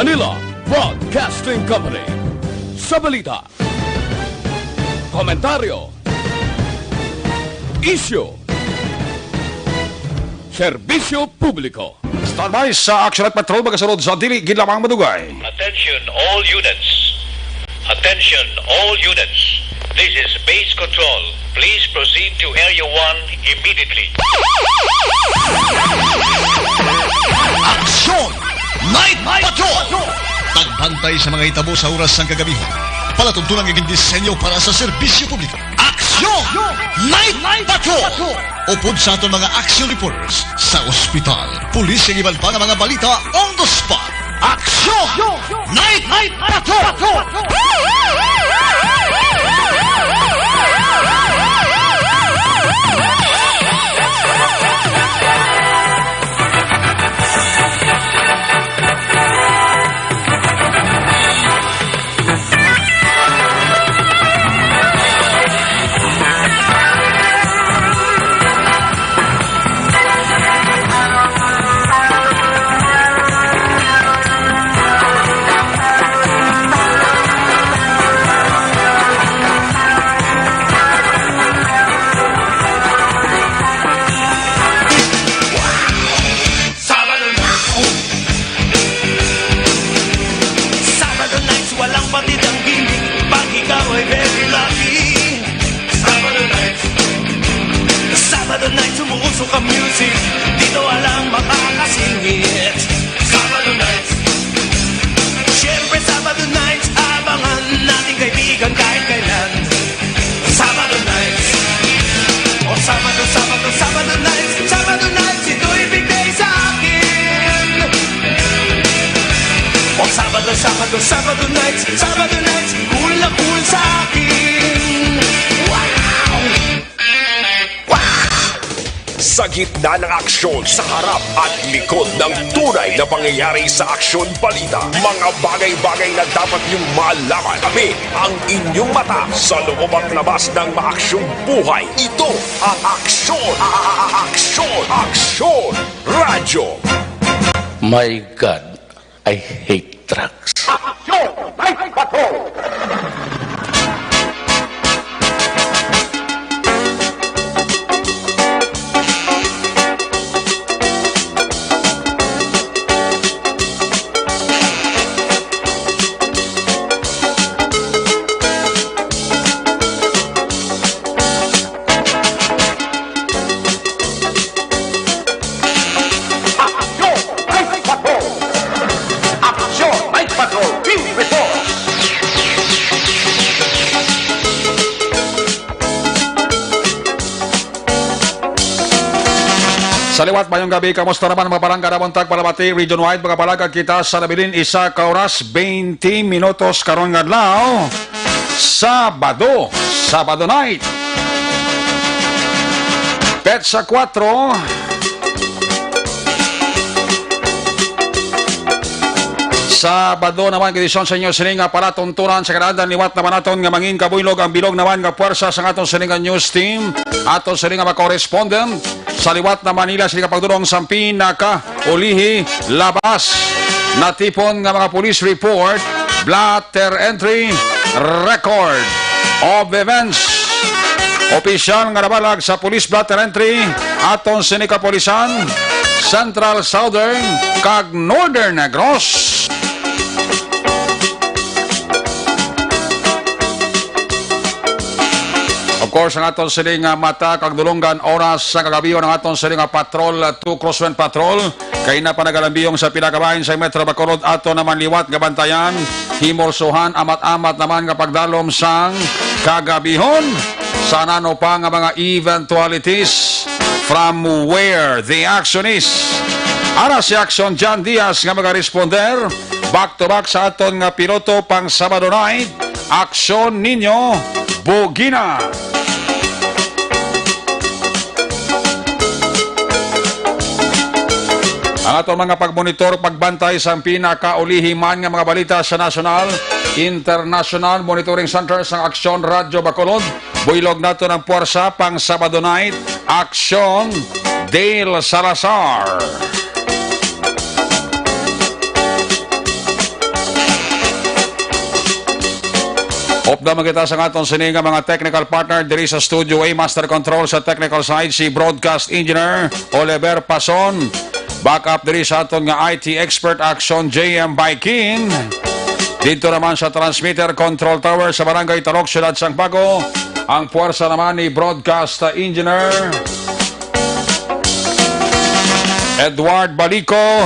Manila Broadcasting Company. Sa balita, komentaryo, isyu, serbisyo publiko. Standby sa action at patrol magasunod sa dili gid lamang madugay. Attention all units. Attention all units. This is base control. Please proceed to Area 1 immediately. Aksyon! Night Patrol! Tagbantay sa mga hitabo sa oras ng kagabihan. Palatuntunan ng disenyo para sa serbisyo publiko. Aksyon! Night Patrol! Upod sa aton mga action reporters sa ospital, pulis ang iban pa ng mga balita on the spot. Aksyon! Night Patrol! Sumuusok ang music, dito walang makakasingit. Sabado nights, syempre Sabado nights, abangan nating kaibigan kahit kailan. Sabado nights, o Sabado nights, ito'y bigay sa akin. O Sabado nights, cool na cool sa akin. Sa gitna ng aksyon, sa harap at likod ng tunay na pangyayari sa aksyon balita, mga bagay-bagay na dapat niyong malaman. Kami ang inyong mata sa loob at labas ng maaksyong buhay. Ito ang Aksyon! Aksyon! Radyo! My God, I hate drugs. Aksyon! Night Patrol! Sa liwat mayong gabi, kamusta naman mga palangga na buntag palabati region-wide mga palagad kita sa nabilin isa ka oras 20 minutos karon nga adlaw Sabado night Petsa 4 Sabado naman edisyon sa inyo sining nga palatuntunan sa kanadan liwat naman naton nga mangin kabuylog ang bilog naman nga puwersa sa aton sining nga news team aton sining nga correspondent sa liwat na Manila sining nga pagdulong sa pinaka ulihi labas natipon nga mga police report blatter entry record of events opisyal nga nabalag sa police blatter entry aton sining kapolisan Central Southern kag Northern Negros. Of course, ang aton siling mata kag dulonggan oras sa kagabiyon ang aton siling patrol 2 crosswind patrol kay na panagalambiyong sa pinakabahin sa Metro Bacolod ato naman liwat gabantayan himorsohan amat-amat naman nga pagdalom sang kagabihon sa nano pa nga mga eventualities from where the action is. Ara si Action John Diaz nga mag-responder back to back sa aton nga piloto pang Sabado night Aksyon Ninyo Bugina. Ang aton mga pagmonitor, pagbantay sa pinakaulihiman nga mga balita sa national, international monitoring center sa Aksyon Radyo Bacolod. Builog nato ng puwersa pang Sabado night, Aksyon Dale Salazar. Opda makita sa atong sininga mga technical partner diri sa Studio A, Master Control sa technical side si Broadcast Engineer Oliver Pason. Backup diri sa aton nga IT expert Action JM Baikin. Dito naman sa transmitter control tower sa Barangay Talok, Syudad Sangbago, ang puwersa naman ni Broadcast Engineer Edward Balico.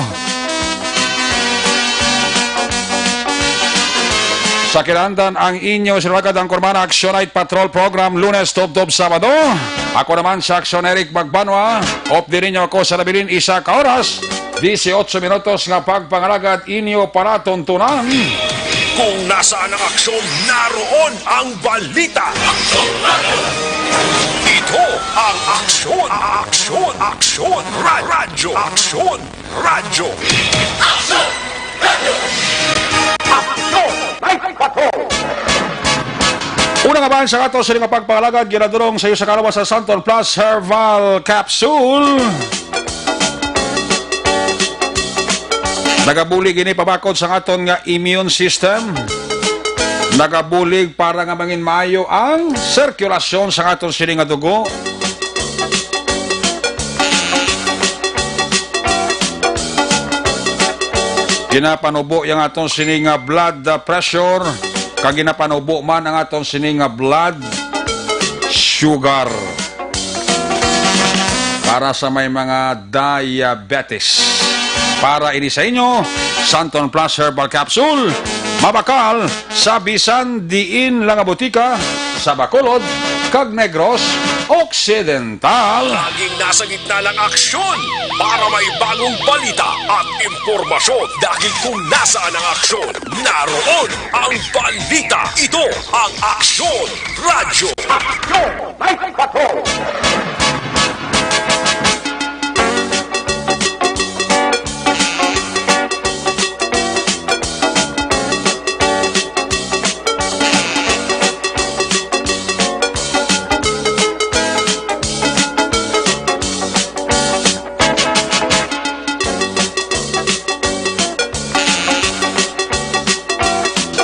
Sa Kirandan, ang inyo sinulagad ang Kurmana Action Night Patrol Program Lunes, Tubtob, Sabado. Ako naman sa Action Eric Magbanwa. Opdi ninyo ako sa labilin isa ka oras. 18 minutos nga pagpangalagad inyo para tuntunan. Kung nasaan ang aksyon, naroon ang balita. Ito ang aksyon, aksyon, aksyon, radyo, aksyon, radyo. Una nga ba sa ato sa mga pagpangalagad, ginadurong sa iyo sa kalawa sa Santon Plus Herbal Capsule. Nagabulig ini pabakod sa aton nga immune system. Nagabulig para nga mangin maayo ang sirkulasyon sa aton sining nga dugo. Ginapanubo yung aton sining nga blood pressure. Kag ginapanubo man ang aton sining nga blood sugar. Para sa may mga diabetes. Para ini sa inyo, Santon Plus Herbal Capsule, mabakal sa bisan diin lang nga butika sa Bacolod, kag Negros Occidental. Laging nasa gitna ng aksyon para may bagong balita at impormasyon. Dahil kung nasaan ang aksyon, naroon ang balita. Ito ang Aksyon Radyo. Aksyon!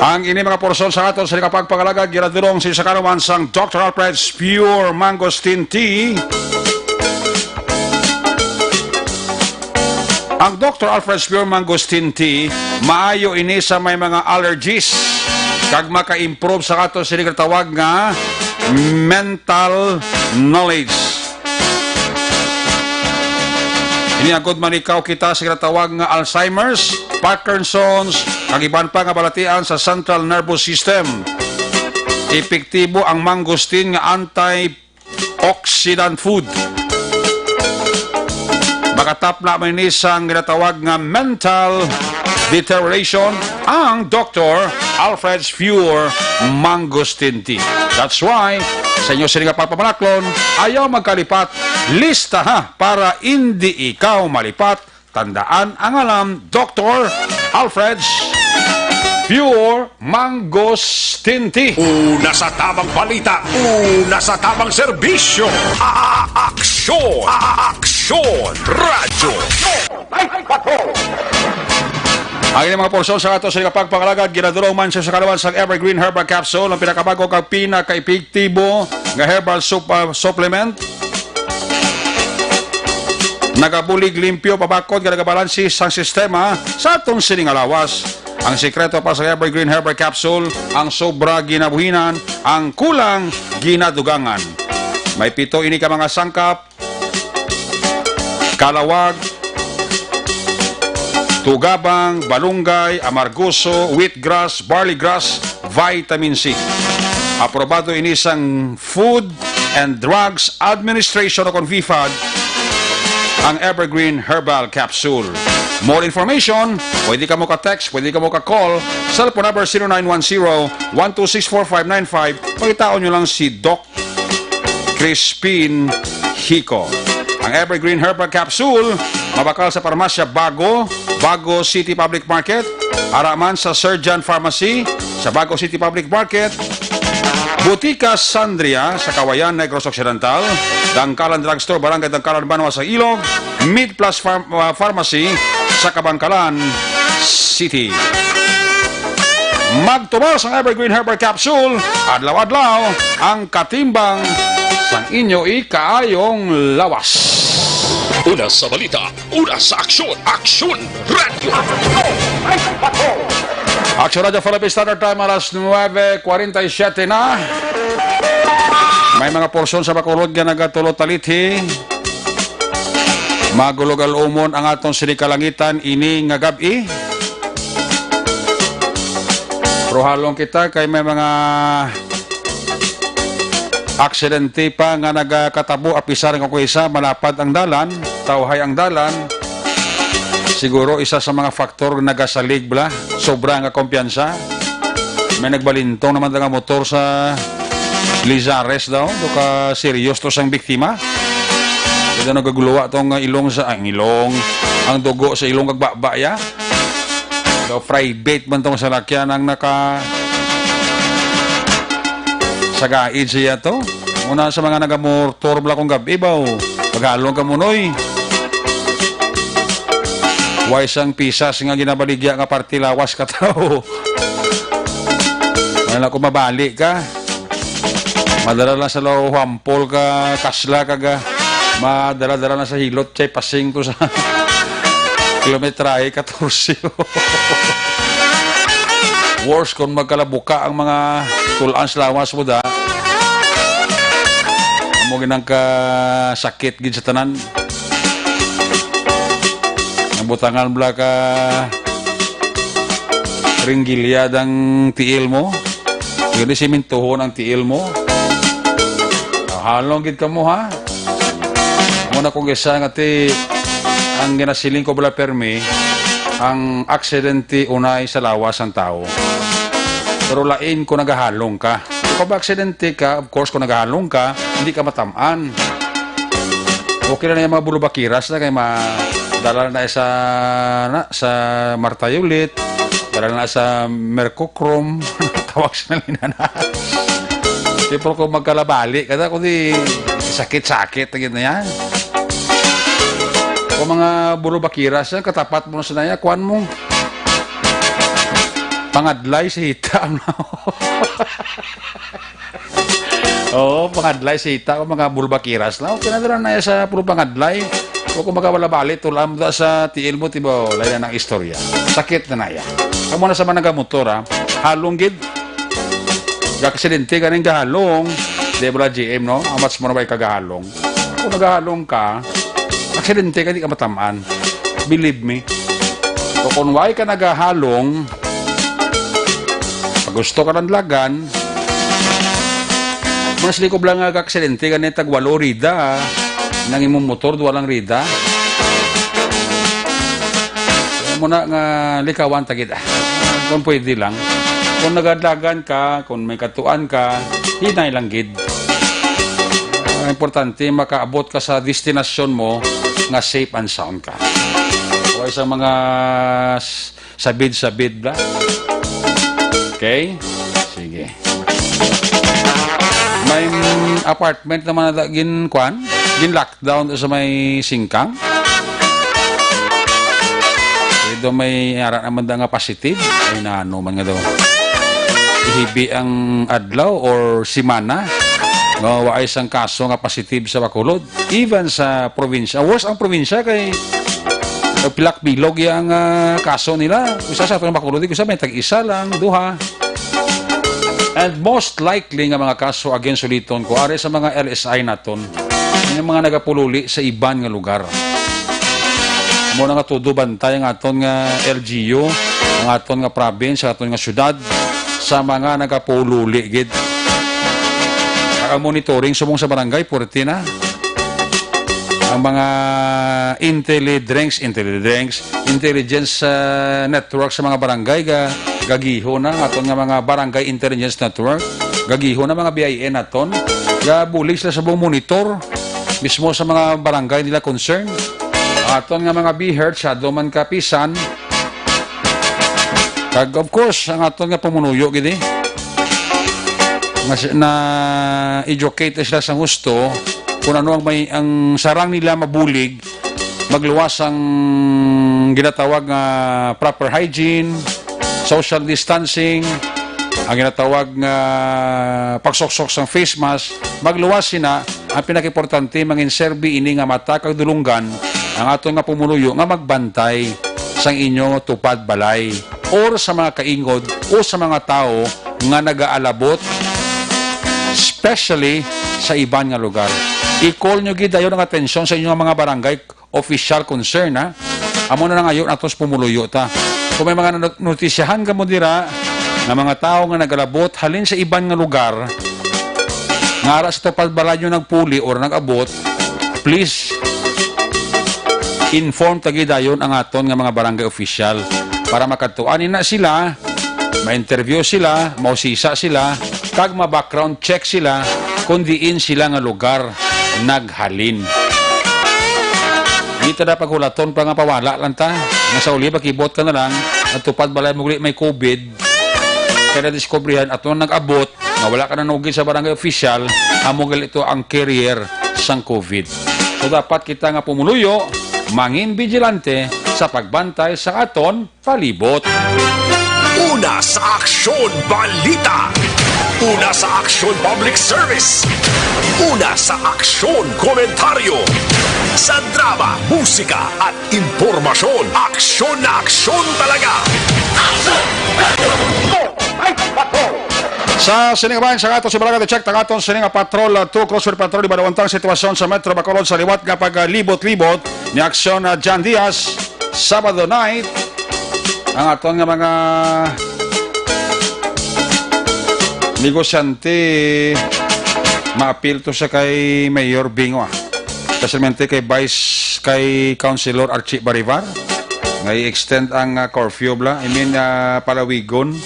Ang ini mga porsyon sa aton sa pagpangalagad, ginadurong si Sakaruman sang Dr. Alfred's Pure Mangosteen Tea. Ang Dr. Alfred's Pure Mangosteen Tea, maayo ini sa may mga allergies. Kag maka-improve sa aton sa tawag nga mental knowledge. Ini agod man ikaw kita sa tawag nga Alzheimer's, Parkinson's, kag iban pa nga balatian sa central nervous system. Epektibo ang mangosteen nga antioxidant food. Makatapla man ni sang ginatawag nga mental deterioration ang Dr. Alfred's Pure Mangosteen Tea. That's why sa inyo sininga pagpapanaklon, ayaw magkalipat. Lista ha para hindi ikaw malipat. Tandaan ang alam, Dr. Alfred's Pure Mangosteen Tea. Una sa tamang balita, una sa tamang serbisyo. Aksyon! Aksyon! Radyo! Ang inyong mga porsyon sa ato sa pagpangalagad, ginadurong man sa kalawan sa Evergreen Herbal Capsule, ang pinakabago kag pinaka-epektibo nga herbal supplement. Nagabulig limpyo pabakod nga nagabalansi sang sistema sa atong sining alawas. Ang sikreto pa sa Evergreen Herbal Capsule, ang sobra ginabuhinan, ang kulang ginadugangan. May 7 ini ka mga sangkap, kalawag, tugabang, balunggay, amargoso, wheatgrass, barley grass, vitamin C. Aprobado ini sang Food and Drugs Administration o FIFAD ang Evergreen Herbal Capsule. More information, pwede ka mo ka-text, pwede ka mo ka-call, cellphone number 0910-1264595. Pagkitaon nyo lang si Doc Crispin Hico. Ang Evergreen Herbal Capsule, mabakal sa parmasya Bago City Public Market, araman sa Surgeon Pharmacy, sa Bago City Public Market, Butika Sandria sa Kawayan, Negros Occidental, Dangkalan Drugstore, Barangay Dangkalan, Banwa sa Ilog, Mid Plus Pharmacy sa Kabangkalan City. magtubos ang Evergreen Herbal Capsule. Adlaw-adlaw ang katimbang sang inyo ikaayong lawas. Una sa balita, una sa aksyon, Aksyon Radio. Action Radio Philippine Standard Time, alas 9:47 na. May mga porsyon sa Bacolod nga nagatulot talithi. Magulog alumon ang atong sinikalangitan ini nga gabi. Pero halong kita kay may mga aksidente pa nga nagkatabo apisar nga ko isa malapad ang dalan, tawhay ang dalan. Siguro isa sa mga faktor nagasalig bla, sobra nga kumpiyansa. May nagbalintong naman nga motor sa Lizares daw, do ka serious to sang biktima. Kaya nagaguluwa tong ilong sa ilong, ang dugo sa ilong kagbabaya. So, private man itong salakyan ang sagait siya to. Muna sa mga nagamortor bla kong gabi ba o paghalong ka munoy. Huwag isang pisas nga ginabaligya nga partilawas ka tao. Wala ko mabalik ka. Madala lang sa law hampol ka, kasla ka ga. Madala-dala na sa hilot, chay pasing ko sa kilometrahe 14. Worse kung magkalabuka ang mga tulaan sa lawas mo da. Mo ginang ka sakit gid sa tanan. Ang butangan bla ka ringgilya dang tiil mo. Gani simintuhon ang tiil mo. Halong gid ka mo ha. Muna kong isa nga ti ang ginasiling ko bala permi, ang aksidente unay sa lawas ang tao. Pero lain kung nagahalong ka. Kung ba aksidente ka, of course kung nagahalong ka, hindi ka matamaan. Okay na yung mga bulubakiras na kayo madala na sa Martayulit, dala na sa Mercochrome, tawag sa nalinana. Tipo kung magkalabali, kada kung di sakit-sakit, na yan. Kung mga bulubakiras yan, katapat mo na sa naya, kuhan mo. Pangadlay sa hita. Oo, pangadlay sa hita. Kung mga bulubakiras na, kinadala na sa puro pangadlay. Kung magkawalabali, tulam da sa tiil mo, tiba, laya ng istorya. Sakit na naya. Kamu na sa mga nagamotor, ha? Halong gid. Aksidente ka rin gahalong. Debra GM, no? How much mo na ba kagahalong? Kung nagahalong ka, aksidente ka, di ka matamaan. Believe me. So, kung why ka nagahalong, pag gusto ka ng lagan, mas likob lang nga aksidente ka na tagwalo rida, nang imong motor, walang rida. Kaya mo na nga likawan tagit. Kung pwede lang. Kung nagadlagan ka, kung may katuan ka, hinay lang gid. Importante, makaabot ka sa destinasyon mo nga safe and sound ka. O isang mga sabid-sabid ba? Okay? Sige. May apartment naman na gin-lockdown sa may singkang. Ito may ara naman da nga positive. Ay naano man nga daw. Hibi ang adlaw or simana. Wa ay isang kaso nga positive sa Bacolod. Even sa probinsya. Worse ang probinsya kay pilak-bilog yung kaso nila. Isa sa itong Bacolod, isa may tag-isa lang, duha. And most likely nga mga kaso against uliton ko, are sa mga LSI naton. Yung mga nagapululi sa iban nga lugar. Muna nga todo bantay ang aton nga LGU, ang aton nga province, ang aton nga syudad, sa mga nagapululi gid. Ang monitoring sumong sa barangay, purti na. Ang mga intelligence network sa mga barangay, gagiho na, aton nga mga barangay intelligence network, gagiho na mga BIN naton, gabulig sila sa buong monitor, mismo sa mga barangay nila concern. Aton nga mga BHERT, shadow man kapisan, kag of course, ang aton nga pamunuyo gidi, na educate sila sa gusto kung ano ang sarang nila mabulig, magluwas ang ginatawag nga proper hygiene, social distancing, ang ginatawag nga pagsoksok sa face mask, magluwas sina. Ang pinaka-importante, mangin-serbi ini nga mata kag dulunggan ang aton nga pumuluyo nga magbantay sang inyo tupad balay or sa mga kaingod o sa mga tao nga nagaalabot, especially sa iban nga lugar. I-call nyo gid dayon ang atensyon sa inyong mga barangay official concern, ha? Amo na ngayon atos pumuluyo ta. Kung may mga notisyahan ka mo dira na mga tao nga nagalabot halin sa iban nga lugar nga aras to palbalay nyo nagpuli or nagabot, please inform tagi dayon ang aton nga mga barangay official para makatuanin na sila, ma-interview sila, mausisa sila, kag ma-background check sila kung diin sila nga lugar naghalin. Dito na paghulaton pa nga pawala lang ta. Nasa uli, pakibot ka na lang at tupad balay mo may COVID. Kaya na-discoveryhan at nung nag-abot nga wala ka na nugin sa barangay official, amugal ito ang carrier sang COVID. So dapat kita nga pumuluyo, mangin vigilante sa pagbantay sa aton palibot. Una sa Aksyon Balita. Una sa Aksyon Public Service. Una sa Aksyon Komentaryo. Sa drama, musika at impormasyon. Aksyon na aksyon talaga. Sa siningabayan sa aton si Barangay Check, tagaton sininga Patrol 2 Crossfire Patrol, ibalawantang sitwasyon sa Metro Bacolod sa liwat nga paglibot-libot ni Aksyon John Diaz, Sabado night. Ang aton nga mga negosyante maapil to sa kay Mayor Bingo, especialmente kay kay Councilor Archie Barivar nga i-extend ang curfew palawigon.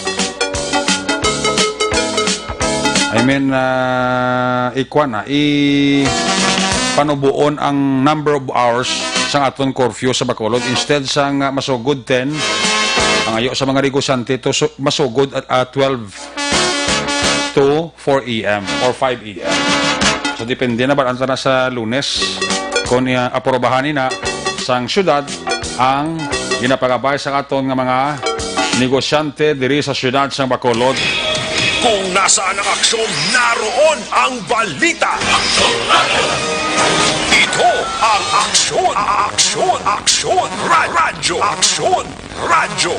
Panubuon ang number of hours sa aton curfew sa Bacolod. Instead sa masugod 10, ang ayo sa mga negosyante to masugod at 12 to 4 a.m. or 5 a.m. So depende na ba na sa Lunes kung aprobahan na sang syudad ang ginapagabay sa aton nga mga negosyante diri sa syudad sang Bacolod. Kung nasaan ang aksyon, naroon ang balita. Ito ang aksyon. Aksyon. Aksyon. Radyo. Aksyon. Radyo.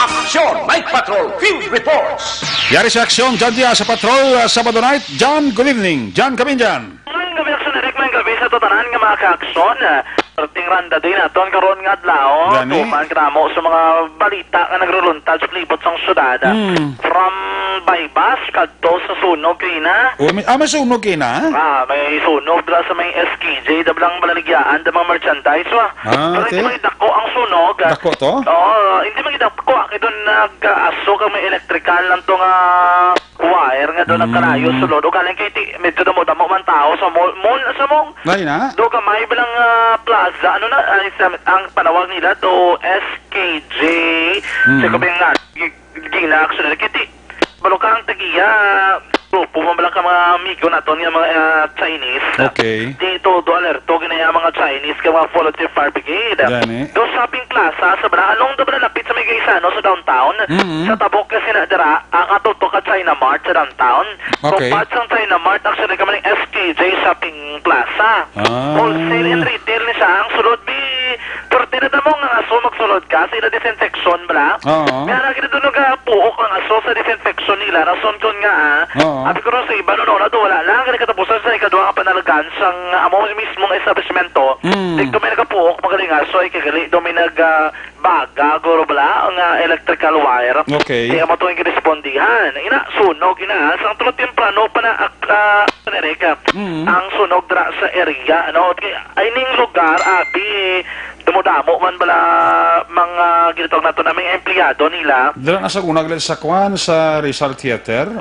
Aksyon Night Patrol Field Reports. Yari sa Aksyon, John Diaz sa Patrol, Sabado night. John, good evening. John, kami dyan. Ang gabi aksyon na rekman gabi sa totanan nga mga ka-aksyon. Perting randa din aton karon nga adlaw. Gani? Tuman kinamo sa mga balita nga nagruluntad sa libot sang syudad. From Baybas kadto sa sunog kina. May sunog na? May sunog dra sa may SKJ dablang malaligyaan da mga merchandise Pero okay. hindi magidako ang sunog. Dako to? Oo, hindi magidako. Doon nag-aso kang may electrical lang to nga wire nga doon nagkarayo sa loob. O galing kay medyo damo-damo man tao sa mall sa mong. Ngay na? Do ka may bilang plaza ano na ang panawag nila to SKJ. Sa kabing nga gina action kiti. Balukang tagiya grupo mo ka mga amigo naton nga mga Chinese. Okay. Dito do alerto ginaya mga Chinese ka mga volunteer fire brigade. Gani? Do shopping plaza sa along do lapit sa may Gaisano sa downtown. Sa tabok kasi na dira ang atoto ka China Mart sa downtown. Okay. Kung sa China Mart actually kami ng SKJ shopping plaza. Wholesale and retail ni siya ang sulod bi perti na damo nga aso magsulod ka sa disinfection bala. Oo. Kaya na doon nga puok ang aso sa disinfection nila rason kon nga Abi ko sa iba no na wala lang kani katapusan sa ikaduha nga panalagan sang amo mismong establishmento. Dito may nagapuok magaling aso ay kagali do may baga guro bala ang electrical wire. Okay. Kaya mo to ang respondihan. Ina sunog ina sang tulad temprano pa na ang sunog dra sa area ano ay ning lugar abi dumudamo man bala mga ginatawag nato naming empleyado nila. Dala na sa unag sa Kwan sa Rizal Theater?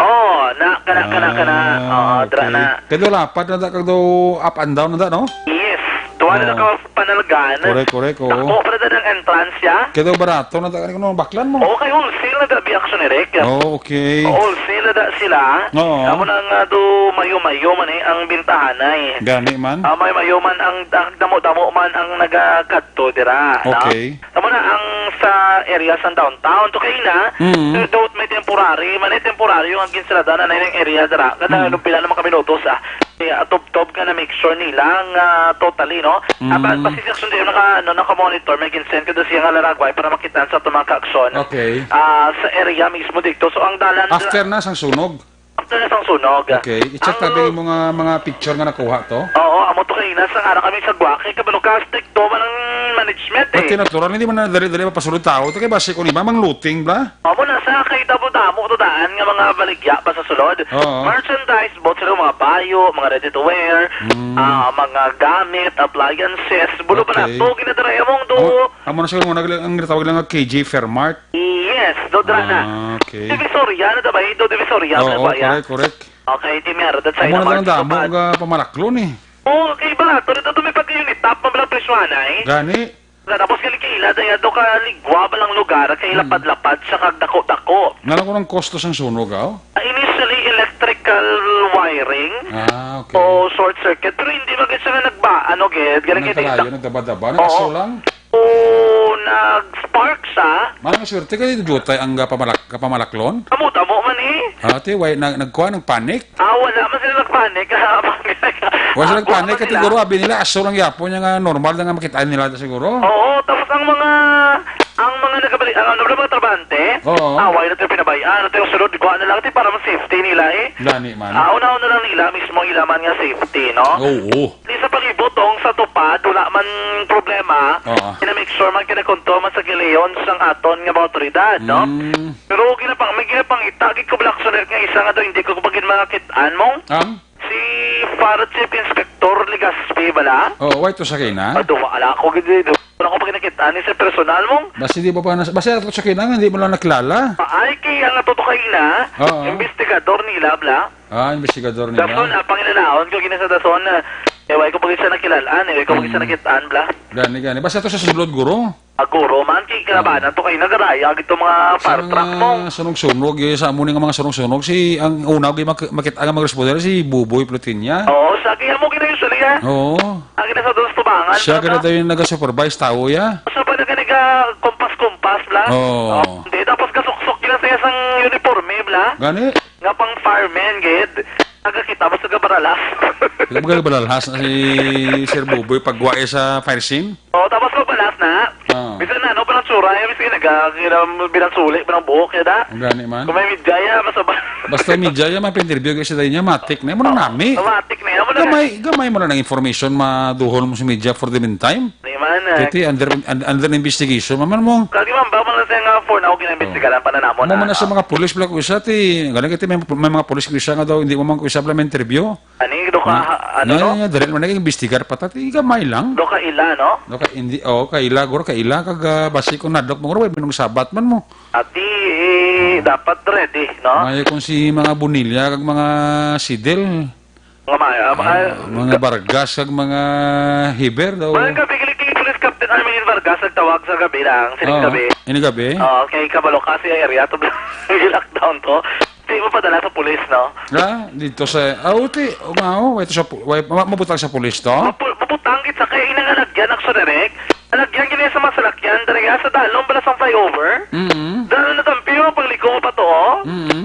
Kana. Dra na. Kaya lapad na da kag do up and down na da, no? Yes. Tuwa Gawa na ka panalgan. Correct, oo. Ako, para ng entrance ya. Kaya daw barato na tayo ng baklan mo. Okay, wholesale na dabi action ni Rick. Oh, okay. Wholesale na da sila. Oo. Amo na nga do mayo-mayo man ang bintahan ay. Gani man. May mayo man ang damo-damo man ang nagakadto dira. Okay. Amo na ang sa area sa downtown to kay na. Do may temporary, man temporary ang ginsalada na ng area dira. Kada nung pila na mga minutos top ka na make sure nila ang totally no. Basi section din naka-monitor may ginsend ko do siya nga laragway para makitaan sa tumang ka-aksyon. Okay. Sa area mismo dito. So ang dalan After na sang sunog. after na sang sunog. Okay. I-check tabi mo nga mga picture nga nakuha to. Oo, amo to kay sa ara kami sa Guwaki kabalo ka to man ang management At tinaturan, hindi man na dali-dali mapasulod tao. Ito kay basi ko ni ba, mang looting ba? Amo na sa kay damo-damo to daan nga mga baligya pa sa sulod. Oo. Merchandise, both sila mga payo, mga ready to wear, mga gamit, appliances, bulo pa na Okay. to ginadara mong do. Amo na siguro muna ang natawag lang nga KJ Fairmart. Yes, do dra na. Okay. Divisoria na ba? Do Divisoria na Oo, ba ya? correct. Okay, di meron dat sa Amo na March lang damo Tupad. nga pamalaklon eh. Oo, kay balato dito tumi pag unit top mablang preswana eh. Gani. Tapos kalikila daya do ka ligwa balang lugar kay lapad-lapad sa kagdako-dako. Nalang ko ng kosto sang sunog, aw? Initially electrical wiring Okay. o short circuit pero hindi magit siya nga ged ganun Nagkalayo, nagdaba-daba, nakaso lang. o nag-spark siya Malang swerte ka dito, jutay ang kapamalaklon. kamutamo man eh. Ate, nagkuha ng panic. Wala man sila nagpanik. Wala sila nagpanik, kasi siguro abi nila, aso lang yapo niya nga normal na nga makitaan nila siguro. Oo, tapos ang mga nagabalik, ang mga trabante, Oo. away na tayo pinabayaan, na tayo sunod, gawa na lang tayo para safety nila eh. Gani man. Una-una lang nila, mismo ilaman nga safety, no? Oo. Di sa palibotong sa tupad, wala man problema, Oo. make sure man kinakontrol man sa gileon sang aton nga mga otoridad, no? Pero may ginapang itagig ko black solar nga isa nga daw, hindi ko pagin mga kitaan mo. Si Fire Chief Inspector Legaspi, bala? Oo, wait to sa kina. Wala ako gito. Wala ko pag nakitaan ni sa personal mong. Basta di ba pa basta ato sa kina, hindi mo lang nakilala. Ay, kaya nga tutukay na, Oo. investigador nila, bla? Investigador Dason, nila. panginanaon ko ginasa dason na, ewan ko pag isa nakilalaan, ewan ko pag isa nakitaan, bla? Gani. Basta ito sa sulod, guro. Aguro man, kay kinabanan to kayo nagaraya, ito mga fire truck mo. Sunog-sunog, sa amunin nga mga sunog-sunog, ang una, makita nga mag-responder, si Buboy Plutinya. Oo, sa kaya mo kinayusuli ha? Oo. Ang kinasa doon sa tubangan. Siya ka tayo yung nag-supervise, tao ya. Sa pa na kompas-kompas, bla? Oo. Hindi, tapos kasuksok kinasa isang uniforme, bla? Gani. Nga pang fireman, gid. Nagkakita mo sa gabaralas. Ikaw magabalahas na si Sir Buboy pagwae sa fire scene? Oo, tapos ko balas na. Bisa na, ano pa ng tsura? Bisa bilang sulit, bilang buhok, yada? Gani man. Kung may midjaya, masaba. Basta medya yan, mapinterview kasi tayo niya, matik na. Mo na nami. Automatic na yan. Gamay mo na ng information, maduhol mo sa media for the meantime. Di man. Titi, under investigation, maman mo. Kagi man ba, man siya nga for na ako ginambestigalan pa na namon. Mo na sa mga pulis black usa ti. Galing kiti may mga pulis usa nga daw hindi mo man usa lang interview. Ani do ka ano no? Nga dali man naging investigar patati gamay lang. Do ka ila no? Do ka hindi kaila guro kaila kag basi ko nadok mo guro binong sabat man mo. Ati dapat ready no? May kung si mga bunilya kag mga sidel. Mga bargas kag mga hiber daw. Mga gabi kay Police Captain Armin Vargas nagtawag sa gabi lang, sining gabi. Ini gabi? Okay, kabalo kasi area to lockdown to. Di mo padala sa pulis, no? Dito sa uti, ito sa mabutang sa pulis to. Maputang kita kay inang alagyan ang sonerek. Alagyan gini sa masalakyan, dali sa dalong bala sa flyover. Dalo na tampiyo pagliko pa to,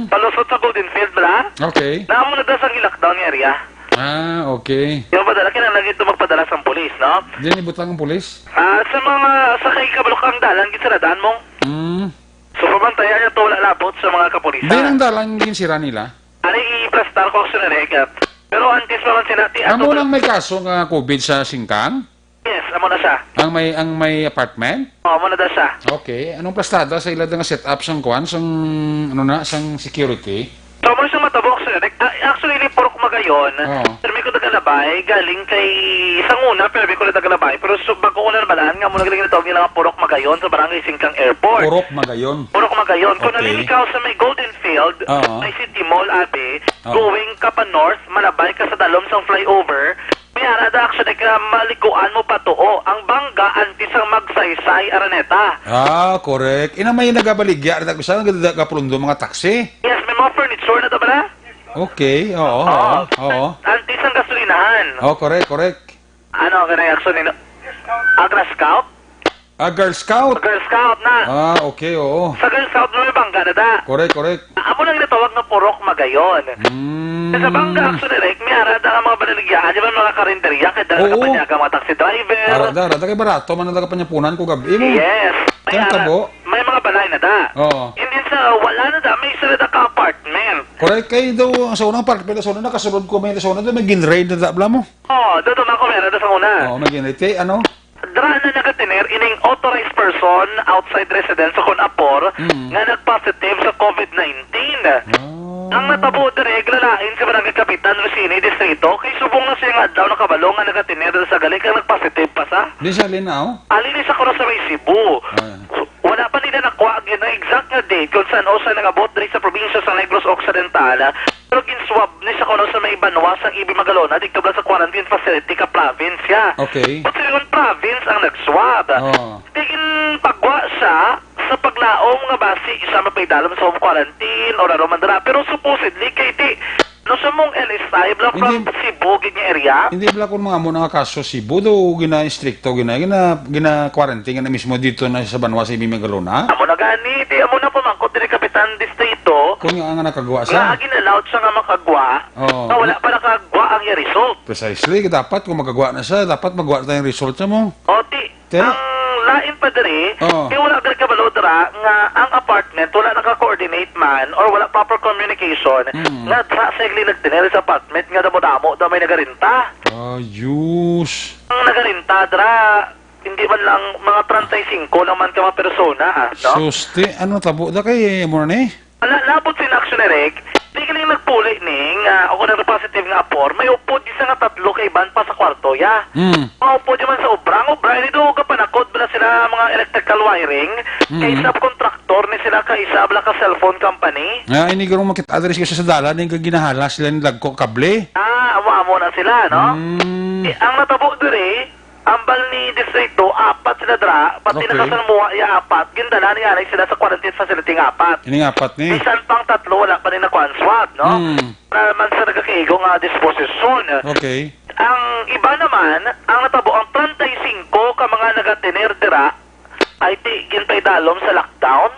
palusot sa Golden Field, bala. Okay. Naamo na daw sa lockdown area. Okay. Yung padala kinalagay ito magpadala sa pulis, no? Diyan ibutang ang pulis? Sa mga sakay kabalokang dalan, ginsaradaan mo. So, pamantayan niya to wala labot sa mga kapulisan. Hindi nang dalang yung sira nila. Ano i-prestar ko sa naregat. Pero antes pa man sinati... Amo lang may kaso nga COVID sa Singkang? Yes, amo na siya. Ang may apartment? Amo na siya. Okay. Anong plastada sa ila nga setup sang kuan sang sang security? So, amo na siyang matabok sa actually, porok magayon. Pero may ko nagalabay, galing kay isang una, pero may ko nagalabay. Pero bago ko na nabalaan, nga muna galing natawag nila nga porok magayon sa barangay Singkang Airport. Porok Magayon. Porok magayon. Kung Okay. nalilikaw sa may Golden Field, may City Mall, Abe, going ka pa north, malabay ka sa dalom sang flyover, may arada action ay malikuan mo pa tuo. Ang bangga antes ang magsaysay araneta. Ah, correct. Ina may nagabaligya na gusto nga kapulundo mga taxi. Yes, may mga furniture na to ba na? Okay, oo. Oo. Antes ang gasolinahan. Oh, correct. Ano ang action nino? Agra Scout? Ah, Girl Scout. Girl Scout na. Ah, okay, oo. Sa Girl Scout na may bangga na da. Correct. Amo lang natawag na purok magayon. Sa bangga action direct, may arada nga mga banaligyan. Di ba mga karinderya? Kaya dala ka Oo. pa niya mga taxi driver. Arada kay barato man nalaga panyapunan ko gabi mo. Yes. Kaya tabo. May mga balay na da. Oo. Hindi sa wala na da, may isa na da ka-apartment. Correct kay daw sa unang part pero sa una nakasulod ko may sa una daw may ginraid na dabla mo. Doon man ko meron na sa una. Oo, may ginraid kay ano? Dra na nagatiner ining authorized person outside residence sa Conapor nga nag-positive sa COVID-19. Ang natabo direk lalain sa barangay Kapitan Lucini Distrito kay subong na siya nga daw nakabalo nga nagatiner sa galing kang nag-positive pa sa. Di sa linaw. Alinis ako na sa may Cebu. Wala pa nila nakuha na exact nga date kung saan o sa nangabot diri sa probinsya sa Negros Occidental. Pero ginswab ni sa kono sa may Banwas ang Ibi Magalona dito sa quarantine facility ka province ya. Okay. But silang province ang nagswab. Tigin pagwa siya sa paglaong nga basi isa mapaydalam sa home quarantine o naromandara. Pero supposedly kay ti no sa mong LSI bla from Cebu ginya area. Hindi bala kung mga muna nga kaso Cebu do gina-instricto gina-quarantine na mismo dito na sa Banwas sa Ibi Magalona. Amo na gani, ti amo na pamangkot diri Kapitan Distrito. Kung nga nakagawa Nga sa. ginallowed siya nga makagwa. Na wala pa nakagwa ang iya result. Precisely, dapat kung magagawa na siya, dapat magawa na tayong result sa mo. O ti, ang lain pa diri, kaya wala diri kabalo dira nga ang apartment wala naka-coordinate man or wala proper communication nga dra sa igli nagtineri sa apartment nga damo-damo daw may nagarinta. Ayus. Ang nagarinta dra hindi man lang mga 35 naman ka mga persona, no? Susti, ano tabo da kay mo na ni? Labot sin action erek, di ka lang nagpuli ning ako na positive nga apor, may upod isa nga tatlo kay ban pa sa kwarto, ya. Maupod man sa ubra hindi do ka panakot bala sila mga electrical wiring, kay subcontractor ni sila kay isa bala ka cellphone company. Ini garong makita-address ko sa dala ning ginahala sila ni lagko kable. Amo na sila, no? Ang natabo diri, ambal ni distrito, apat sila dra, pati nakasalmuha ya apat, gindala ni anay sila sa quarantine facility nga apat. Ini nga apat ni. Bisan pang tatlo, wala pa rin nakuha swab, no? Para man sa nagkakaigong disposition. Okay. Ang iba naman, ang natabo, ang 35 ka mga nagatiner dira, ay gintay dalom sa lockdown,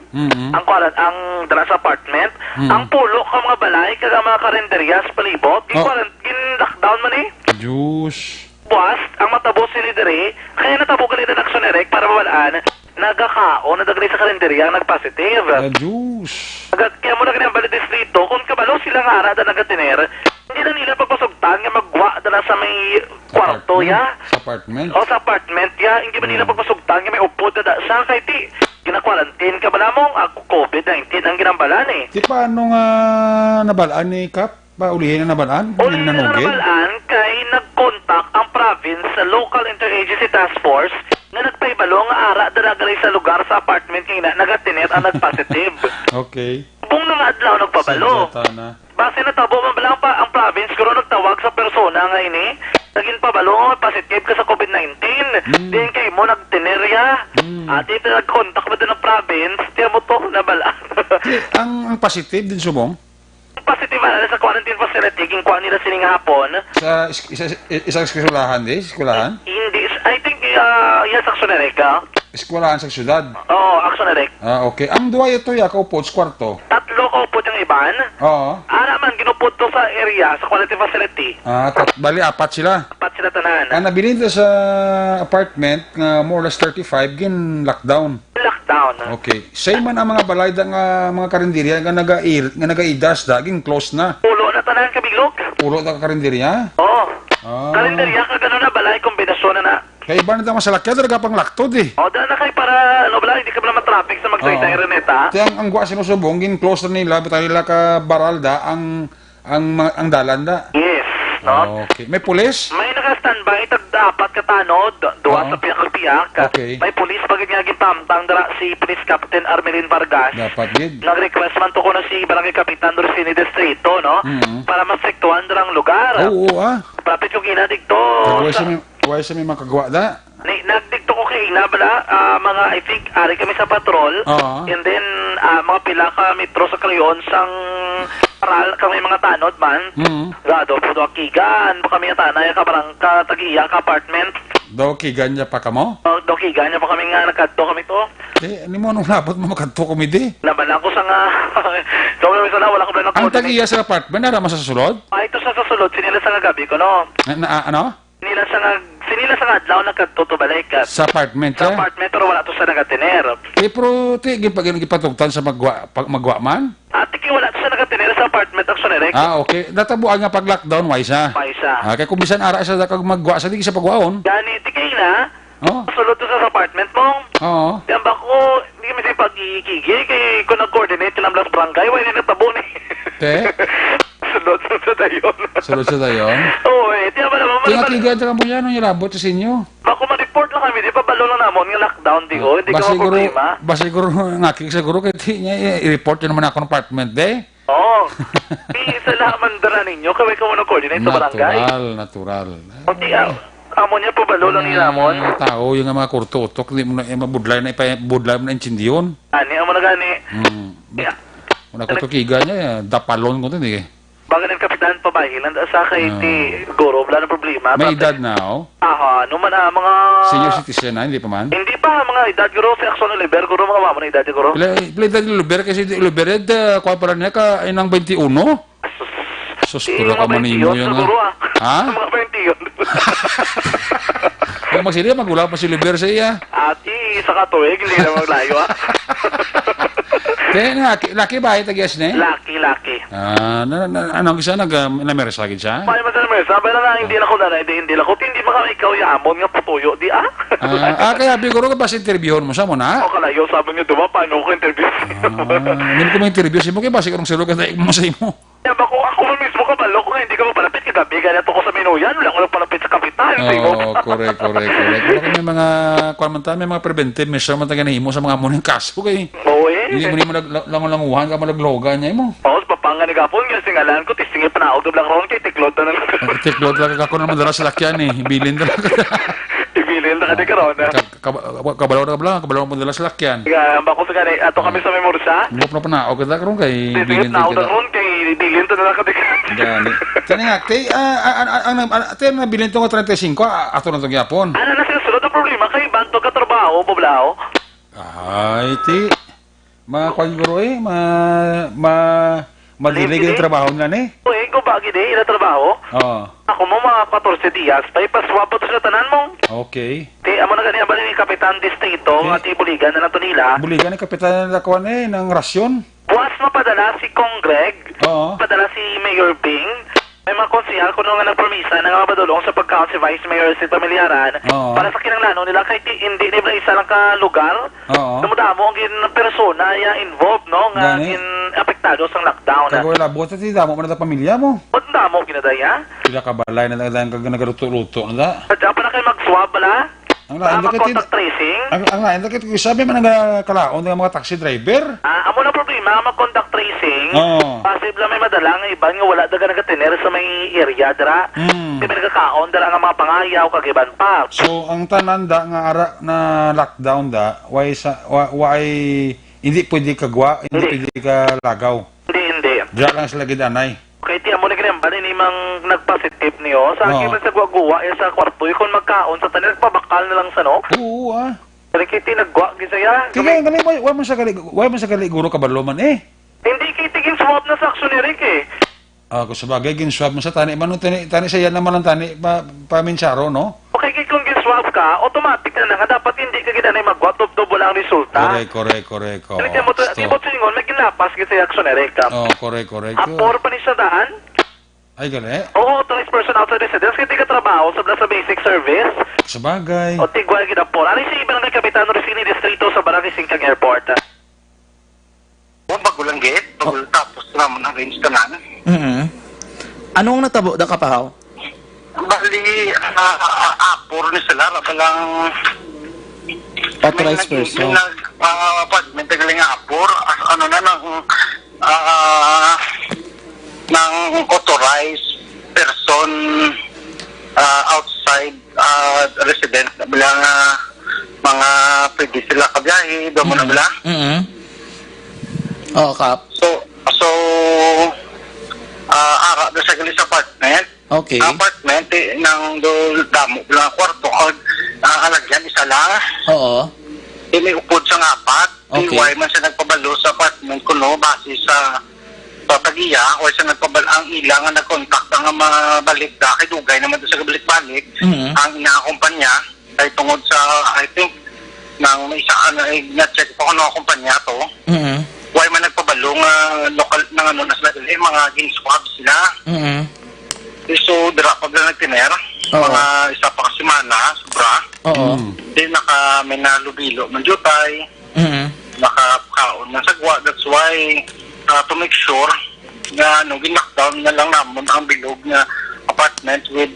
ang dira sa apartment, ang pulo ka mga balay, kaga mga karinderyas palibot, gin-lockdown man eh. Juice. Buwas, ang matabo sila diri, kaya natabo ka nila ng action erek para mawalaan, nagakao, nadagri sa kalendarya, nag-positive. Juice. Kaya mo na ganyan bali distrito, kung kabalo sila nga arada nagatiner, hindi na nila pagpasugtan nga magwa na sa may kwarto, ya. Sa apartment? O sa apartment, ya. Hindi ba nila pagpasugtan nga may upod na sa kay ti. Gina-quarantine ka ba namong COVID-19 ang ginambalan eh. Di paano nga nabalaan ni Kap? Ulihin na nabalaan? Ulihin na nabalaan kay nag-contact ang province sa local interagency task force na nagpaibalo nga ara dalagalay sa lugar sa apartment kay nagatiner ang nag-positive. Okay. Bung nga adlaw nagpabalo. Base natabo man balang pa ang province kuro nagtawag sa persona nga ini. Naging pabalo nga positive ka sa COVID-19. Diyan kay mo nagtinerya. At ito nag-contact mo din ng province. Tiyan mo to nabalaan. Ang positive din sumong? Positive na sa quarantine facility, ginkuha nila sining hapon. Sa isang eskwelahan di? Eskwelahan? Hindi. I think, yes, Action Ereka. Eskwelahan sa syudad? Oo, Action Erek. Okay. Ang duwa ito ya, kaupod sa kwarto? Tatlo kaupod yung iban. Oo. Man, ginupod to sa area, sa quarantine facility. Bali, apat sila? Apat sila tanan. Ang nabilin sa apartment, more or less 35, lockdown. Lockdown. Okay. Same man ang mga balay nga mga karinderya nga nagaidas daging close na. Pulo na tanan kabiglog. Pulo na karinderya? Oo. Karinderya ka gano'n na balay, kombinasyon na. Kaya iba na tayo masalakya, talaga pang laktod eh. Dahil na kayo para, hindi ka ba naman traffic sa magsaysay Reneta? Kaya ang gwa sinusubong, close na nila, batay nila ka baralda, ang dalanda. Yes. No? Okay. May pulis? May naka-standby, tag-dapat katanod, duwa sa piyak-piyak. Okay. May pulis bagay niya gintamtang dara si Police Captain Armelin Vargas. Dapat din. Nag-request man to ko na si Barangay Kapitan Dorsini Distrito, no? Para masektuhan darang lugar. Oo, Prapit yung inadig to. Nag-request Why sa may makagawa da? Nagdikto ko kay Ina bala, mga I think ari kami sa patrol. Oo. And then mga pila ka metro sa Crayon sang paral kami mga tanod man. Gado puto akigan, baka kami tanay ka barang ka tagiya ka apartment. Do kiganya pa ka mo? Dokigan niya pa kami nga nagkadto kami to. Ni mo nung labot mo makadto komedi. Laban ako sa nga so kami sa wala ko na Ang tagiya sa apartment na rama sa sulod? Ito sa sulod sinila sa nga gabi ko no. Ano? Sinila sa nga adlaw nagkadto to balik. Sa apartment Sa apartment pero wala to sa nagatiner. Pero gipatugtan sa magwa man? Ate ki wala to sa nagatiner sa apartment ang sunirek. Okay. Natabuan nga pag lockdown why sa? Paisa. Kaya kung bisan ara sa kag magwa sa di sa pagwaon. Gani tikay na. Oh. Sulod to sa apartment mo. Oo. Yan ba ko, hindi kami sa pag-ikigi kay kung nag-coordinate ng Blas Barangay, wala na tabo ni. Te? Sulod sa dayon. Sulod sa dayon? Oo tiyan ba naman. Tingat-ligan ka mo yan, yung labot sa inyo. Bako ma-report lang kami, di pa balo lang namon yung lockdown, di ko, hindi ka problema. Siguro, siguro kaya niya i-report yun naman ako ng apartment, de? Oo. Isa lang mandara ninyo, kaway ka mo nag-coordinate sa barangay. Natural. Okay, amo niya pa balo lang nila namon. Tao yung mga kurto-utok, hindi mo na mabudlay na ibudlay mo na insindiyon. Ani, amo na gani. Yeah. Una ko tukiga niya, dapalon ko ito, hindi eh. Baga ng kapitan pa ba, ilan sa kay ti Goro, wala na problema. May edad na, oh. Aha, no man mga... Senior citizen na, hindi pa man? Hindi pa, mga edad Goro, sa Axon Oliver, Goro, mga mamo na edad Goro. Pila edad ni Luber, kasi Luber, kuha pala niya ka, inang 21? Sus, pula ka man mo yan, ha? Mga 20 yun. Kung magsili, magula pa si Luber sa iya. Ati, sa katuwig, hindi na maglayo, ha? Kaya laki ba, itagyas na eh? Laki. Anong isa, nameres lagi siya? May masalamay, sabi na nga, hindi na ko na, hindi na ko, hindi ba kami ikaw yamon nga putuyo, di Kaya biguro ka ba sa interviewon mo sa mo na? O kalayo, sabi niyo, diba, paano ko interview? Hindi ko ma-interview si mo, kaya ba sigurong silo ka mo sa imo? Kaya ba ko, ako mismo ka balo ko, hindi ka mapalapit kagabi, ganito ko sa Minuyan, wala ko palapit sa kapitan. Correct. Baka may mga, may mga preventive measure man taga nahimo sa mga munang kaso kay. Oo eh. Hindi mo langulanguhan ka malagloga niya mo. Oo, papangan ni Gapon, yung singalan ko, tisingin pa na ako lang ron kay Tiklod na lang. Tiklod lang ako naman dala sa lakyan eh. Ibilin talaga. Ibilin na ka di karon. Kabalaw mo dala sa lakyan. Kaya ba ko sa gani, ato kami sa memorsa. Buwap na pa na, o kita karon kay Tisingin na ako na ron kay Ibilin to na lang ka di karon. Gani. Kani nga, ang nabilin to nga 35, ato na itong yapon. Ano na sinasunod ang problema kay Banto ka trabaho, Boblao? Ay, mga kwaguro eh, madilig yung trabaho nga eh. Uy, kung bagay di, ina trabaho? Oo. Ako mo mga 14 días, pa ipaswap to sa tanan mo. Okay. Amo na ganyan ba ni Kapitan Distrito, at ibuligan na nato nila. Buligan ni Kapitan Lakuan eh, ng rasyon. Buwas mapadala si Kong Greg, Oo. padala si Mayor Bing, may mga konsihal ko nung nga nagpromisa na nga mabadulong sa pagkaon si Vice Mayor si Pamilyaran Oo. para sa kinanglano nila kahit hindi nila isa lang ka lugar. Oo. Dumudamo ang persona ya involved no nga Gani. apektado sa lockdown. Kaya wala buhat sa damo mo na ta pamilya mo. Ba't damo ginadaya? Sila ka balay na lang kag nagaluto-luto na da. Sadya pa na kayo mag-swab bala? Ang lain Tama dakit contact tracing? ang lain dakit sabi man nga kalaon ng mga taxi driver. Amo na problema mag-contact tracing. Oo. Possible may madala nga iban nga wala daga nagatiner sa may area dara. Di ba nagkakaon dara nga mga pangayaw kagiban pa. So ang tananda nga ara na lockdown da, why hindi pwede kagwa, hindi pwede ka lagaw. Hindi. Diyan lang sila gidanay. Kaya tiyan mo na ganyan ba ni mang nagpositive niyo? Sa akin man sa guwa-guwa sa kwarto kung magkaon sa tanin nagpabakal na lang sa no? Oo ah. Kaya kiti nagwa gisaya. Kaya galing why man sa gali guro kabalo man eh. Hindi kitigin swab na sa aksyon ni Rick eh. Kung sabagay ginswab mo sa tani man tani sa yan naman ang tani paminsyaro no. Okay, kung ginswab ka, automatic na nga dapat hindi ka gidanay magwa doble ang resulta. Correct. Kaya mo tibot singon may ginapas gisaya aksyon ni Rick. Correct. Apor pa ni sa daan? Ay gali. Oo, authorized person outside residence kaya di ka trabaho sa basic service. Sabagay. O tigwa ginapor. Ano si ibang Kapitano Rosini Distrito sa Barangay Singkang Airport? Bago lang gate, tapos naman arrange ka na. Anong natabo da kapahaw? Bali, apor ni sila, palang Authorized person. May tagaling apor, ano na, ng authorized person outside di sila kabiyahe, doon mo na bala. Oo, Kap. So, ara doon sa galis apartment. Okay. Apartment, nang do damo bilang kwarto, alagyan, isa lang. Oo. May upod sa apat. Okay. Why man siya nagpabalo sa apartment ko, no, base sa tagiya, o siya nagpabalo, ang ilang nga nag-contact ang mabalik da, kay dugay naman doon sa balik-balik, ang inaakumpanya, ay tungod sa, I think, nang may isa, na-check ko kung ano kumpanya to, why man nagpabalo nga local, ng ano, mga gin-swab sila. So, dira pag na nagtiner, mga isa pa kasi mana, sobra. Then, may nalubilo man jutay, nakakaon ng sagwa. That's why, to make sure na gin-lockdown na lang namon ang bilog na apartment with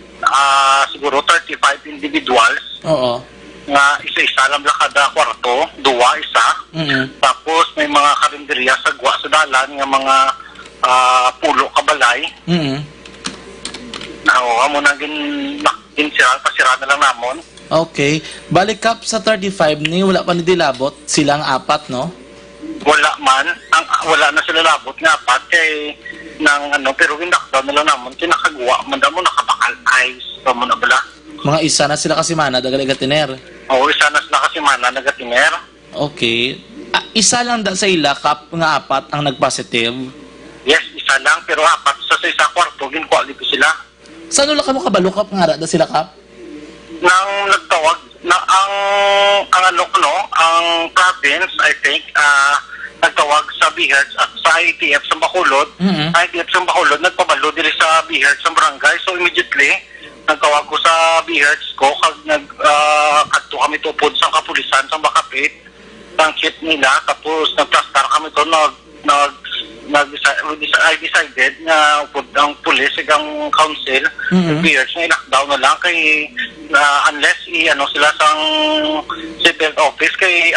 siguro 35 individuals. Nga isa-isa lang kada kwarto, duwa, isa. Tapos, may mga karinderya sagwa sa dalan, nga mga pulo kabalay. Amo na pasira na lang namon. Okay. Balik, Kap, sa 35 ni, wala pa ni dilabot. Silang apat, no? Wala man, wala na sila labot nga apat kay nang pero lockdown na lang namon, kinakagawa man mo nakabakal eyes pa mo na bala. Mga isa na sila kasi mana, dagaligatiner. Oo, isa na sila kasi mana, nagatiner. Okay. Isa lang da sa ila, Kap, nga apat ang nag-positive. Yes, isa lang, pero apat sa isa kwarto, ginquality sila. Saan nila ka mo kabalo, Kap, nga da sila, Kap? Nang nagtawag, na ang province, I think, nagtawag sa BHERTS at sa ITF sa Bacolod. ITF sa Bacolod, nagpabalo dili sa BHERTS sa barangay. So immediately, nagtawag ko sa BHERTS ko, kadto kami tupod sa kapulisan sa Bakapit, tangkit nila, tapos nagplastar kami to, I decided na ang pulis, ang council, BHERTS na i-lockdown na lang kay unless sila sang civil office kay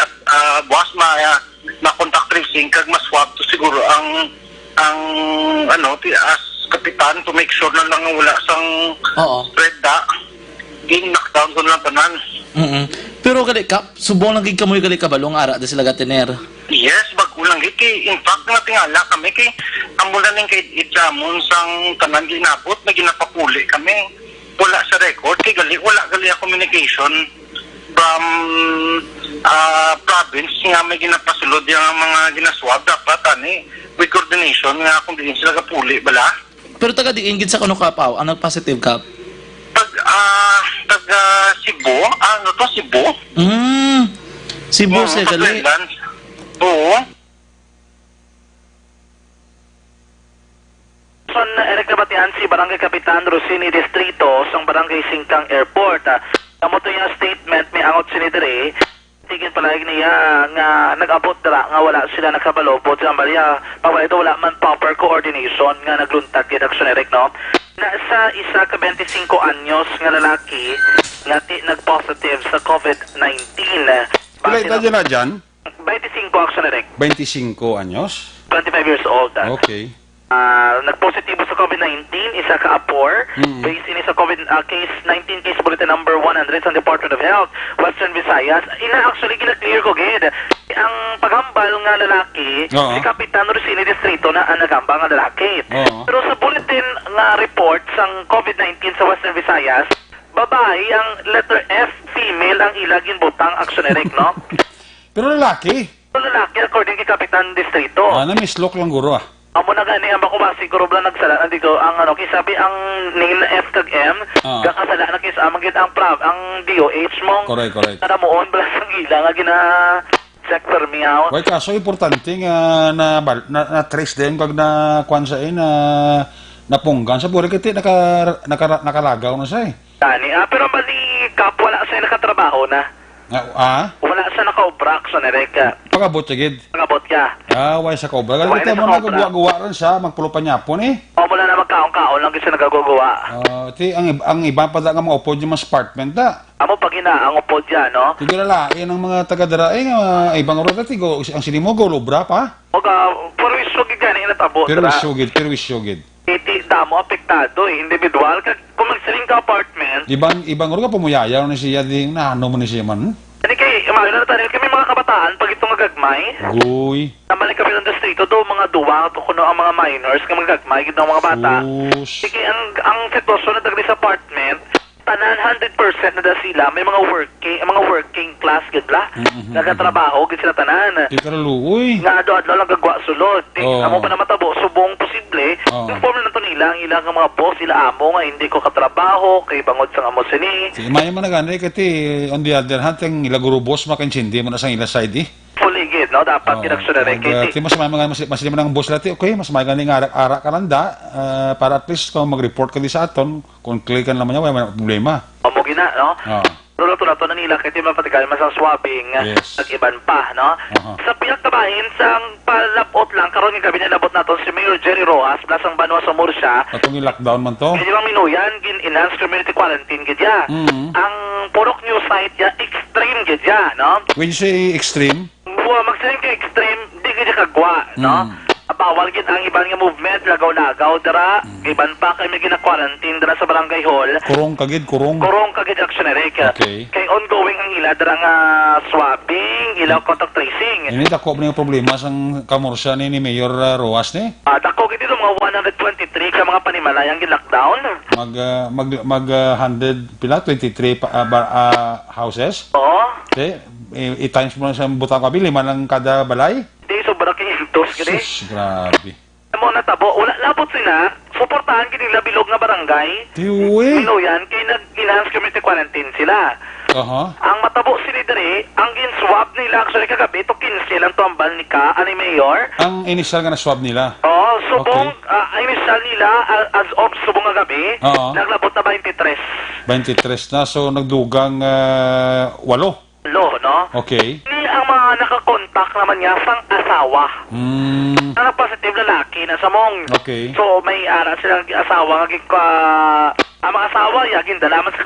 boss ma-contact tracing kag ma-swab to siguro ang as kapitan to make sure na lang wala sang spread da gin-lockdown ko lang tanan. Pero kali, Kap, subong lang gid kamoy kali kabalong ara da sila gatiner. Yes, bagulang gid kay in fact nga tingala kami kay ambulan ning kay idamon sang tanan ginabot na ginapapuli kami. Wala sa record kay wala gali communication from province nga may ginapasulod yung mga ginaswab dapat with coordination nga kung din sila kapuli bala. Pero taga diin gid sa kuno, Kap, ang nag-positive, Kap. Taga Cebu, Cebu? Cebu sa gali. Oo. Son Eric Nabatian si Barangay Kapitan Rosini Distrito sa Barangay Singkang Airport. Amo to yung statement may angot sinidere. Tigin palag niya nga nag-abot dira nga wala sila nakabalobot sa Maria. Pawala ito wala man proper coordination nga nagluntad kay Action Eric, no? Na sa isa ka 25 anyos nga lalaki nga nag-positive sa COVID-19. Ilan na dyan na dyan? 25 Action Eric. 25 anyos? 25 years old. Okay. Nagpositibo sa COVID-19, isa ka apor, based in sa COVID-19 case bulletin number 100 sa Department of Health, Western Visayas. Actually, gina-clear ko, Gid. Ang paghambal nga lalaki, si Kapitan Rosini Distrito na ang nagambang nga lalaki. Pero sa bulletin nga report sang COVID-19 sa Western Visayas, babae, ang letter F, female, ang ilagin butang Action Eric, no? Pero lalaki? Lalaki, according kay Kapitan Distrito. Na-mislok lang guro Amo na gani ang bakubasi ko rubla nagsala dito ang kisabi ang name na F tag M kakasala na kis amang gid ang DOH mo. Correct. Kada moon bala sang ila nga gina check for me out. Wait, kaso importante nga na trace din kag na kwan sa napunggan sa puri kiti nakalagaw na siya Kani pero bali kapwa wala sa nakatrabaho na. Wala sa naka-obra sa Nereka. Pagabot siya, Gid. Pagabot ka. Why sa cobra? Ganito mo nagagawa rin siya, magpulupan niya po ni. Wala na magkaon-kaon lang kasi nagagawa. Ang iba pa nga mga upod yung mga apartment da. Amo pag ang upod yan, no? Tigo lalaki ng mga taga-dara, ibang rota, tigo, ang sinimogo, lubra pa. Pero isugid gani natabo. Pero isugid. Iti damo apektado individual kung magsiling ka apartment. Ibang rota pumuyayaw ni siya ding na ano mo ni siya man. Ani kay Kamayo na tayo kami mga kabataan pag itong gagmay. Guy. Namalik kami ng distrito do mga duwa to kuno ang mga minors nga magagmay gid ng mga bata. Sus. Sige ang sitwasyon na dagri sa apartment tanan 100% na da sila may mga working class gid la. Nagatrabaho gid sila tanan. Di karaluoy. Nga adlaw lang gagwa sulod. Oh. Amo pa na matabo subong posible. Oh. Inform na to nila ang ilang mga boss sila amo nga hindi ko katrabaho kay bangod sa amo sini. Si Maya man nagani kati on the other hand ang ilagurubos makensindi mo na sa ila side eh. Fully gid no dapat kinaksyonan kay Kaya mas mga mas lima ng boss lati, okay, mas may ganing arak ka lang da, para at least kung mag-report ka di sa aton, kung clickan naman niya, wala problema. amo gina no. Pero to na nila kay di mapatigal masang swabbing Yes. at iban pa no. Sa pinagtabahin sang palapot lang karon nga gabi nilabot naton si Mayor Jerry Rojas plasang Banwa sa Murcia. Atong i-lockdown man to. Hindi lang minuyan gin-enhance community quarantine gid ya. Ang Purok News site ya extreme gid ya no. When you say extreme, Magsiling ka extreme, di ka dyan kagwa, no? Bawal gid ang iban nga movement, lagaw-lagaw, dara, iban pa kay may gina-quarantine, dara sa barangay hall. kurong kagid, kurong. Kurong kagid actionary ka. Okay. Kay ongoing ang ila, dara nga swabbing, ilaw contact tracing. Ini dako ba nga problema sang kamorsya ni Mayor Rojas ni? Dako gid dito mga 123 ka mga panimalay ang gin-lockdown. Mag 100 pila 23 houses. Oo. Okay. I-times mo na sa butang kabili, man kada balay. Di sobra kay hintos gid. Sus, grabe. Mo natabo, wala labot sila, suportahan gid nila bilog nga barangay. Tiwi. Minuyan kay nag-enhance community quarantine sila. Ang matabo sila diri, ang gin-swab nila actually kagabi to 15 lang to ang bal ni ka ani mayor. Ang initial nga na swab nila. Oh, subong initial nila as of subong nga gabi, naglabot na 23. 23 na, so nagdugang 8. Lo, no? Okay. Ni ang mga nakakontak naman niya sang asawa. Mm. Ang positive lalaki na sa mong. Okay. So may ara silang asawa nga ang mga asawa yagin dalaman sa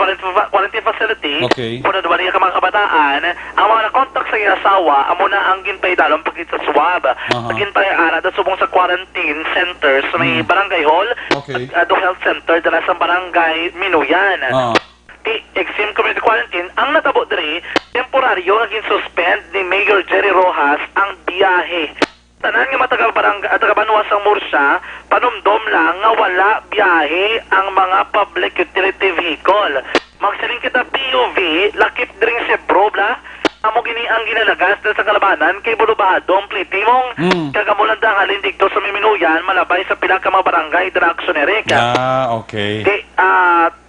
quarantine facility. Okay. Kung naduwa niya ka mga kabataan, ang mga nakontak sa iyang asawa, amo na ang ginpay dalong pagkit sa swab. Ginpay ara da subong sa quarantine centers sa may barangay hall. Okay. At health center dala sa barangay Minuyan. Exim community quarantine, ang natabo diri, temporaryo naging suspend ni Mayor Jerry Rojas ang biyahe. Tanan nga matagal taga-Banwa sa Murcia, panumdom lang nga wala biyahe ang mga public utility vehicle. Magsiling kita POV, lakip diri si Probla, amo gini ang ginalagas sa kalabanan kay Bulubadong Plitimong kagamulan da halin dikto sa Minuyan malabay sa pila ka mga barangay directionary ka. Okay. Di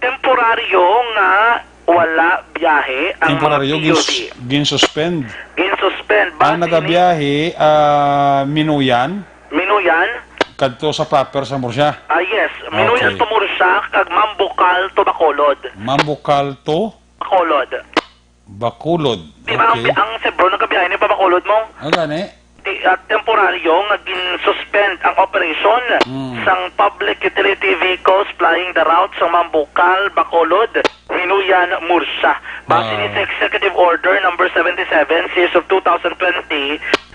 temporaryo nga wala biyahe ang Temporaryo mga POV. gin-suspend. Gin-suspend. Ang nagabiyahe Minuyan kadto sa proper sa Murcia. Yes, Minuyan to Murcia kag Mambukal to Bacolod. Mambukal to Bacolod. Di ba Okay. ang Sebro nagabiyahe ni pa Bacolod mo? Gani. Temporaryo nga gin-suspend ang operation sang public utility vehicles flying the route sa Mambukal, Bacolod, Minuyan, Murcia. Base ni sa Executive Order number 77 series of 2020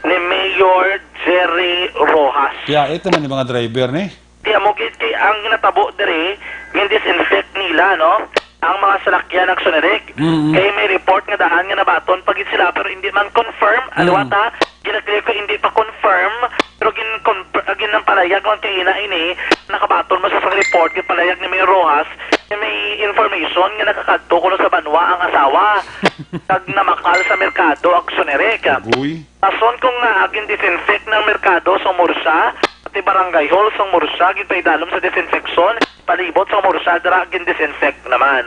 ni Mayor Jerry Rojas. Kaya ito man yung mga driver ni. Kaya mo kay ang natabo diri, gin-disinfect nila, no? Ang mga salakyan ng Sonerek. Kaya may report nga daan nga nabaton pagit sila pero hindi man confirm. Alwata, ginagre ko hindi pa confirm pero gin ng palayag lang kay ini nakabaton mo sa report yung palayag ni Mayor Rojas may information nga nakakadto kuno sa Banwa ang asawa kag namakal sa merkado ang Sonerek. Ason kung agin disinfect ng merkado sa Murcia at barangay hall sa Murcia gid pay dalom sa disinfection palibot sa Murcia dara gin disinfect naman.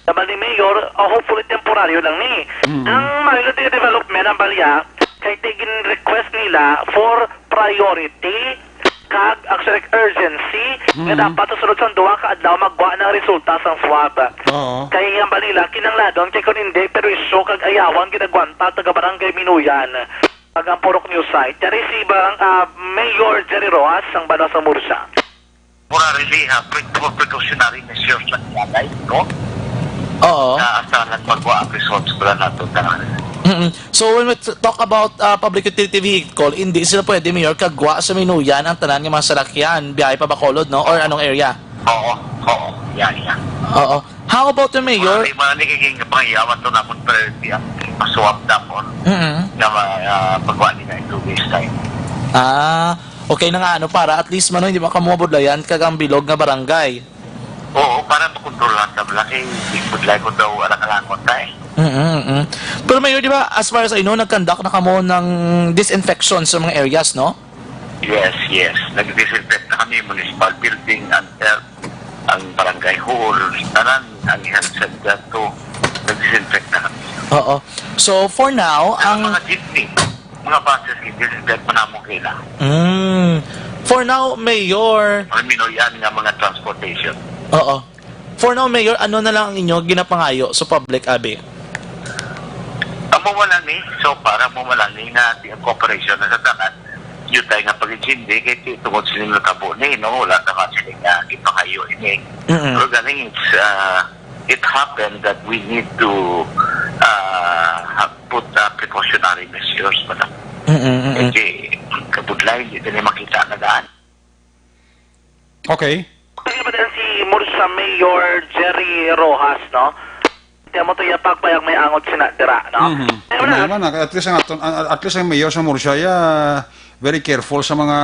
Sabi ni Mayor, hopefully temporaryo lang ni. Ang Marility Development ang balya kay tigin request nila for priority kag actually urgency nga dapat susunod sa duwa ka adlaw magwa ng resulta sa swab. Kaya ang balila kinangladong kay kun hindi pero iso kag ayawan ginagwanta taga barangay Minuyan. Pag ang Purok News site, receive ang Mayor Jerry Rojas ang Banwa sa Murcia. Temporarily, precautionary measures lang nilagay, no? Oo. Asahan magwa ang results ko lang nato. So when we talk about public utility vehicle, hindi sila pwede, Mayor, kagwa sa Minuyan ang tanan ng mga salakyan, biyahe pa Bacolod, no? Or anong area? Oo. Yeah. Oo. How about the mayor? Mga nagiging pangiyawan to na kung pasuwap na po na pagwali na 2 days time. Okay na nga, para at least hindi makamubudlayan kagang bilog nga barangay. Oo, para makontrolan na malaki. Ibudlay ko daw alang-alangon tayo. Pero mayor, di ba, as far as I know, nag-conduct na kamo ng disinfection sa mga areas, no? Yes. Nag-disinfect na kami, municipal building, ang barangay hall, tanan, ang health center to, nag-disinfect na kami. Oo. So, for now, Ang mga jeepney, mga buses, disinfect pa namin kailangan. For now, Mayor... Yan nga mga transportation. Oo. For now, Mayor, ano na lang ang inyo ginapangayo sa public, Abi? Ang mawala ni, so para mawala ni nga ang cooperation na sa tanan, yun tayo nga pag-intindi, kaya tungkol sila natabo ni, no? Wala na nga sila nga ipakayo ini. Pero galing, it happened that we need to put precautionary measures pa na. Kasi kabudlay, hindi na makita na daan. Okay. Kaya ba din si Mursa Mayor Jerry Rojas, no? Kaya mo to pagpayag may angot sinadira, no? At least ang mayor sa Murcia, very careful sa mga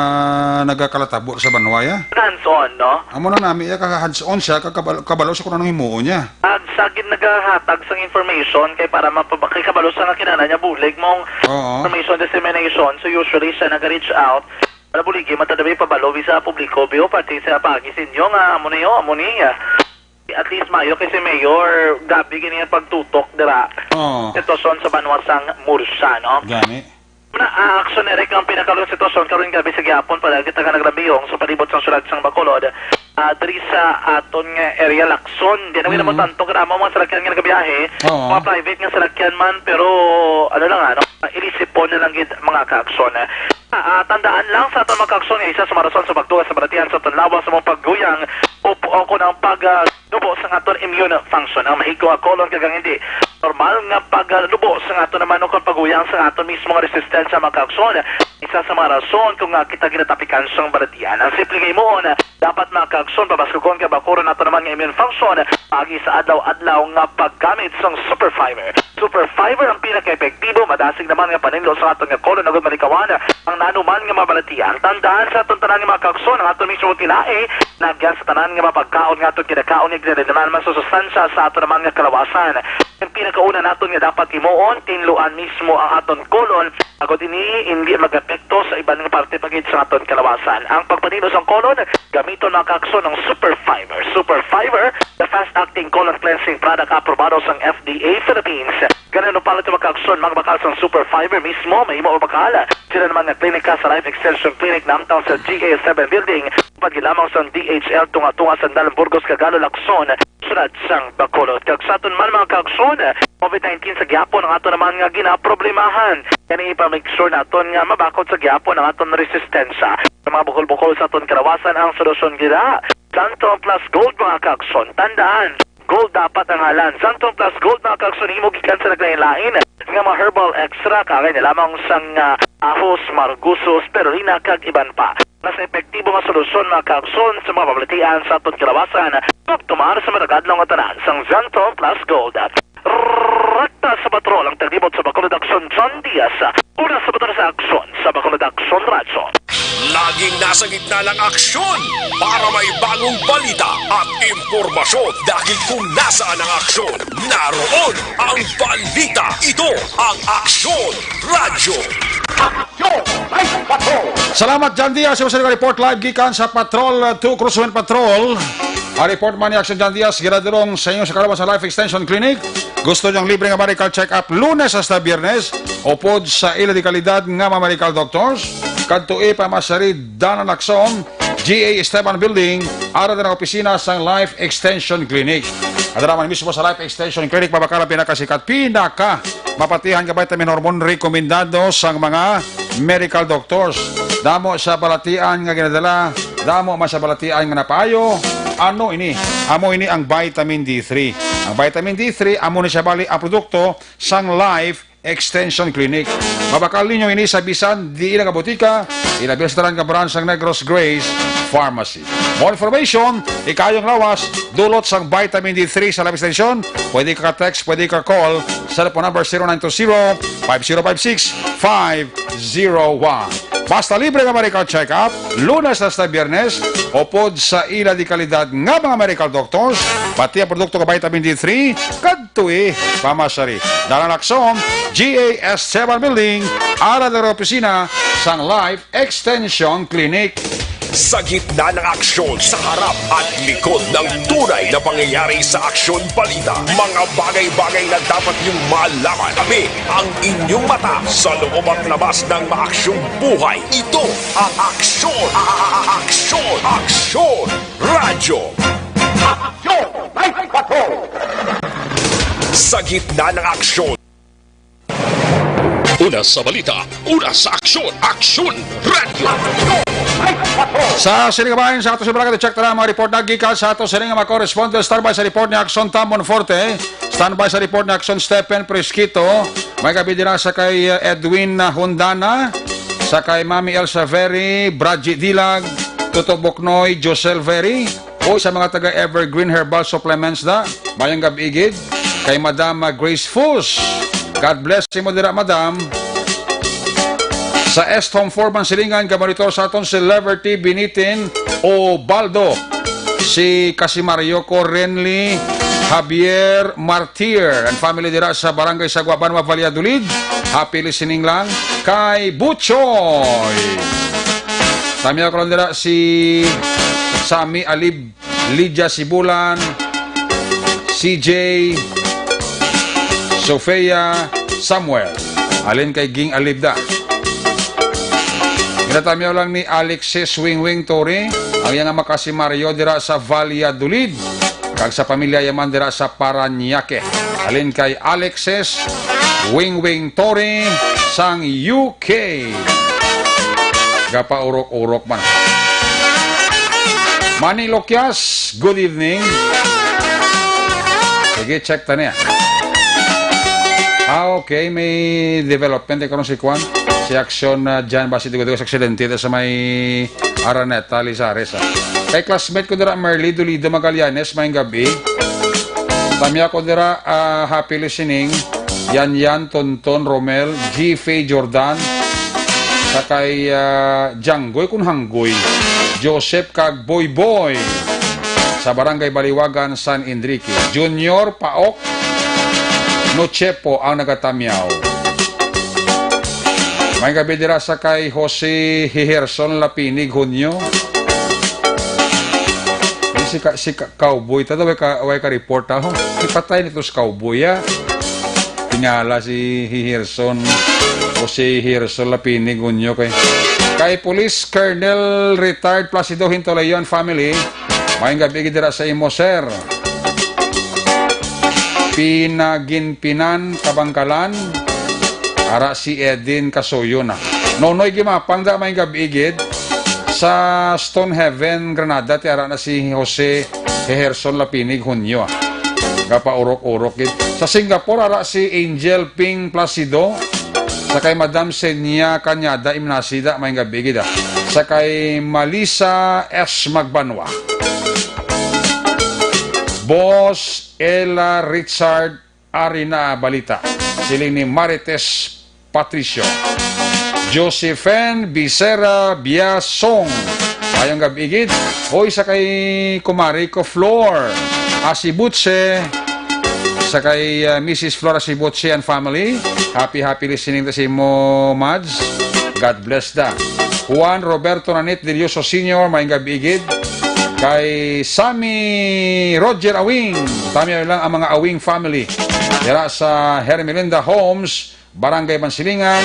nagkakalatabo sa Banwaya. Hands-on, no? Amo na namin, hands-on siya, kabalo siya kung anong himuo niya. At sagid naghahatag sa information kay para mapabakay kabalo sa nga kinana niya bulig mong information dissemination. So usually siya nag-reach out. Para buligi, matadabi pabalo sa publiko, biyo pati sa pagisin nyo nga, amo niya. At least mayo kasi Mayor, gabi ganyan pagtutok, dira. Ito son sa Banwasang Mursa, no? Gani. Action Eric ang pinakalong sitwasyon karon gabi sa gihapon pala kita ka nagrabiyong sa palibot sa syudad sang Bacolod. Diri sa aton nga area Lacson, di namin naman tanto kada mga salakyan nga nagabiyahe, mga private nga salakyan man pero ano lang ilisipon na lang gid mga ka-aksyon. Tandaan lang sa aton mga ka-aksyon isa sa marason sa pagtuwa sa baratian sa tanlawa sa mga pagguyang o ko ng pagdubo sa aton immune function ang mahigko kolon kagang hindi normal nga paglubo sa aton naman kung paguyang sa aton mismo nga resistensya mga ka-aksyon. Isa sa mga rason kung kita ginatapikan sa baratian. Ang simple nga imo dapat mga ka-aksyon pabaskukon ka bakuro nato naman nga immune function pagi sa adlaw-adlaw nga paggamit sang Super Fiber. Super Fiber ang pinaka-epektibo, madasig naman nga paninlo sa aton nga kolon agad malikawan ang nanuman nga mabalatian. Tandaan sa aton tanan nga mga ka-aksyon ang aton mismo tinae nagyan sa tanan nga mapagkaon nga aton kinakaon ni naman man sa sustansya sa aton naman nga kalawasan. Ang pinakauna naton nga dapat imuon tinluan mismo ang aton kolon agad ini hindi mag-epekto sa ibang nga parte pagid sa aton kalawasan. Ang pagpanilos ang kolon gamiton mga ka-aksyon ng Super Fiber. Super Fiber, the fast-acting colon cleansing product aprobado sa FDA Philippines. Ganun pala ito mga-aksyon, mga bakal sa Super Fiber mismo, may imo o bakal. Sila naman nga klinika sa Life Extension Clinic namtaw sa GA7 Building, pagkilamang sa DHL tunga-tunga sa Burgos, Cagalo, Lacson, sunod sang Bacolod. Kagsaton man mga ka-aksyon, COVID-19 sa gyapon ang ato naman nga ginaproblemahan. Kani ipa-make sure naton nga mabakod sa gyapon ang aton resistensya. Sa mga bukol-bukol sa aton karawasan ang solusyon gila. Santon Plus Gold mga ka-aksyon. Tandaan, gold dapat ang halan. Santon Plus Gold mga ka-aksyon, himo gikan sa naglain-lain. Nga mga herbal extra, kagay na lamang sang ahos, margusos, pero kag iban pa. Mas epektibo nga solusyon mga ka-aksyon sa mga pabalitian sa aton karawasan. Pagtumar sa maragadlong nga tanan sang Santon Plus Gold. Rakta sa patrol ang taglibot sa Bacolod Aksyon John Diaz. Una sa batas sa aksyon sa Bacolod Aksyon Radyo. Laging nasa gitna ng aksyon para may bagong balita at impormasyon. Dahil kung nasaan ang aksyon, naroon ang balita. Ito ang Aksyon Radyo. Action Night Patrol! Salamat John Diaz sa report live gikan sa Patrol 2 Cruiseway Patrol. Ang report man ni Action John Diaz giradirong sa inyo sa kalaban sa Life Extension Clinic. Gusto niyang libre nga medical check-up Lunes hasta Biyernes upod sa ila di kalidad nga mga medical doctors. Kadto pa masari Dana Lacson, GA Esteban Building, ara din ang opisina sa Life Extension Clinic. Adaraman mismo sa Life Extension Clinic mabakala pinakasikat, pinaka mapatihan ka vitamin hormone rekomendado sa mga medical doctors. Damo sa balatian nga ginadala, damo sa balatian nga napayo. Ano ini? Amo ini ang vitamin D3. Ang vitamin D3 amo ni siya bali ang produkto sang Life Extension Clinic. Mabakal ninyo ini sa bisan di ina ka botika, ilabil sa tanan ka branch ng Negros Grace Pharmacy. More information, ikayong lawas, dulot sang vitamin D3 sa labis extension. Pwede ka text, pwede ka call sa telephone number 0920-5056-501. Basta libre nga medical check-up, lunes hasta biyernes, upod sa ila di kalidad nga mga medical doctors, pati ang produkto ka vitamin D3, kadtui pamasari. Dalang Akson, GAS 7 Building, ara ng opisina sang Life Extension Clinic. Sa gitna ng aksyon, sa harap at likod ng tunay na pangyayari sa Aksyon Balita, mga bagay-bagay na dapat niyong malaman. Kami ang inyong mata sa loob at labas ng maaksyong buhay. Ito ang Aksyon! Aksyon! Aksyon! Radyo! Aksyon! Night Patrol! Sa gitna ng aksyon, Una sa balita, una sa aksyon, Aksyon Radio! Sa Silingabayan, sa ato si Braga, check na mga report na gikan sa ato Silinga mga correspondent. Standby sa report ni Aksyon Tamon Forte. Standby sa report ni Aksyon Stephen Presquito. May gabi din sa kay Edwin Hundana, sa kay Mami Elsa Veri, Bradji Dilag, Tuto Boknoy, Josel Veri, o sa mga taga Evergreen Herbal Supplements da. Mayang gabi igid kay Madam Grace Fus. God bless si mo dira, Madam. Sa Estom Forman Silingan, gamanitor sa aton celebrity Binitin o Baldo. Si Casimario Correnli, Javier Martir, and family dira sa Barangay Saguaban, Valladolid. Happy listening lang kay Butchoy. Tami ako lang dira si Sami Alib, Lydia Sibulan, CJ, Sofia Samuel, alin kay Ging Alibda. Ginatamiyaw lang ni Alexis Wing Tori, ang yang makasi Mario dira sa Valladolid, kag sa pamilya yaman dira sa Paranaque. Alin kay Alexis Wing Tori sang UK. Gapa urok-urok man. Manny Lokias, good evening. Sige, check ta niya. Okay, may development karon si Kwan. Si Aksyon dyan ba si Dugo sa aksidente sa may Araneta, Lizares. Kay classmate ko dira Merly Dolido Magallanes, may gabi. Tamya ko dira happy listening. Yan Tonton Romel, G. Faye Jordan, sa kay Janggoy kun Hanggoy, Joseph kag Boy sa Barangay Baliwagan, San Enrique. Junior Paok Nochepo ang nagatamyaw. May gabi dira sa kay Jose Hiherson Lapinig Hunyo. Si cowboy ta daw way ka report ho. Ipatay nito sa cowboy ya. Tingala si Hiherson Jose Hiherson Lapinig Hunyo kay Police Colonel Retired Placido Hintolayon family. May gabi dira sa imo sir. Pinaginpinan Kabangkalan, ara si Edin Kasoyo na. Nonoy gimapang da may gabigid sa Stonehaven, Granada, ti ara na si Jose Heherson Lapinig Hunyo. Gapa urok-urok gid. Sa Singapore ara si Angel Ping Placido, sa kay Madam Senya Kanyada Imnasida may gabigid. Sa kay Malisa S. Magbanwa. Boss Ella Richard Arina Balita, siling ni Marites Patricio, Josephine Bisera Biasong, ayong gabigid, hoy sa kay Kumari ko Flor, Asibutse, sa kay Mrs. Flora Asibutse and family, happy listening to si mo Mads, God bless da. Juan Roberto Nanit Delioso Sr., may gabigid, kay Sammy Roger Awing, tami lang ang mga Awing family dira sa Hermelinda Homes, Barangay Mansilingan.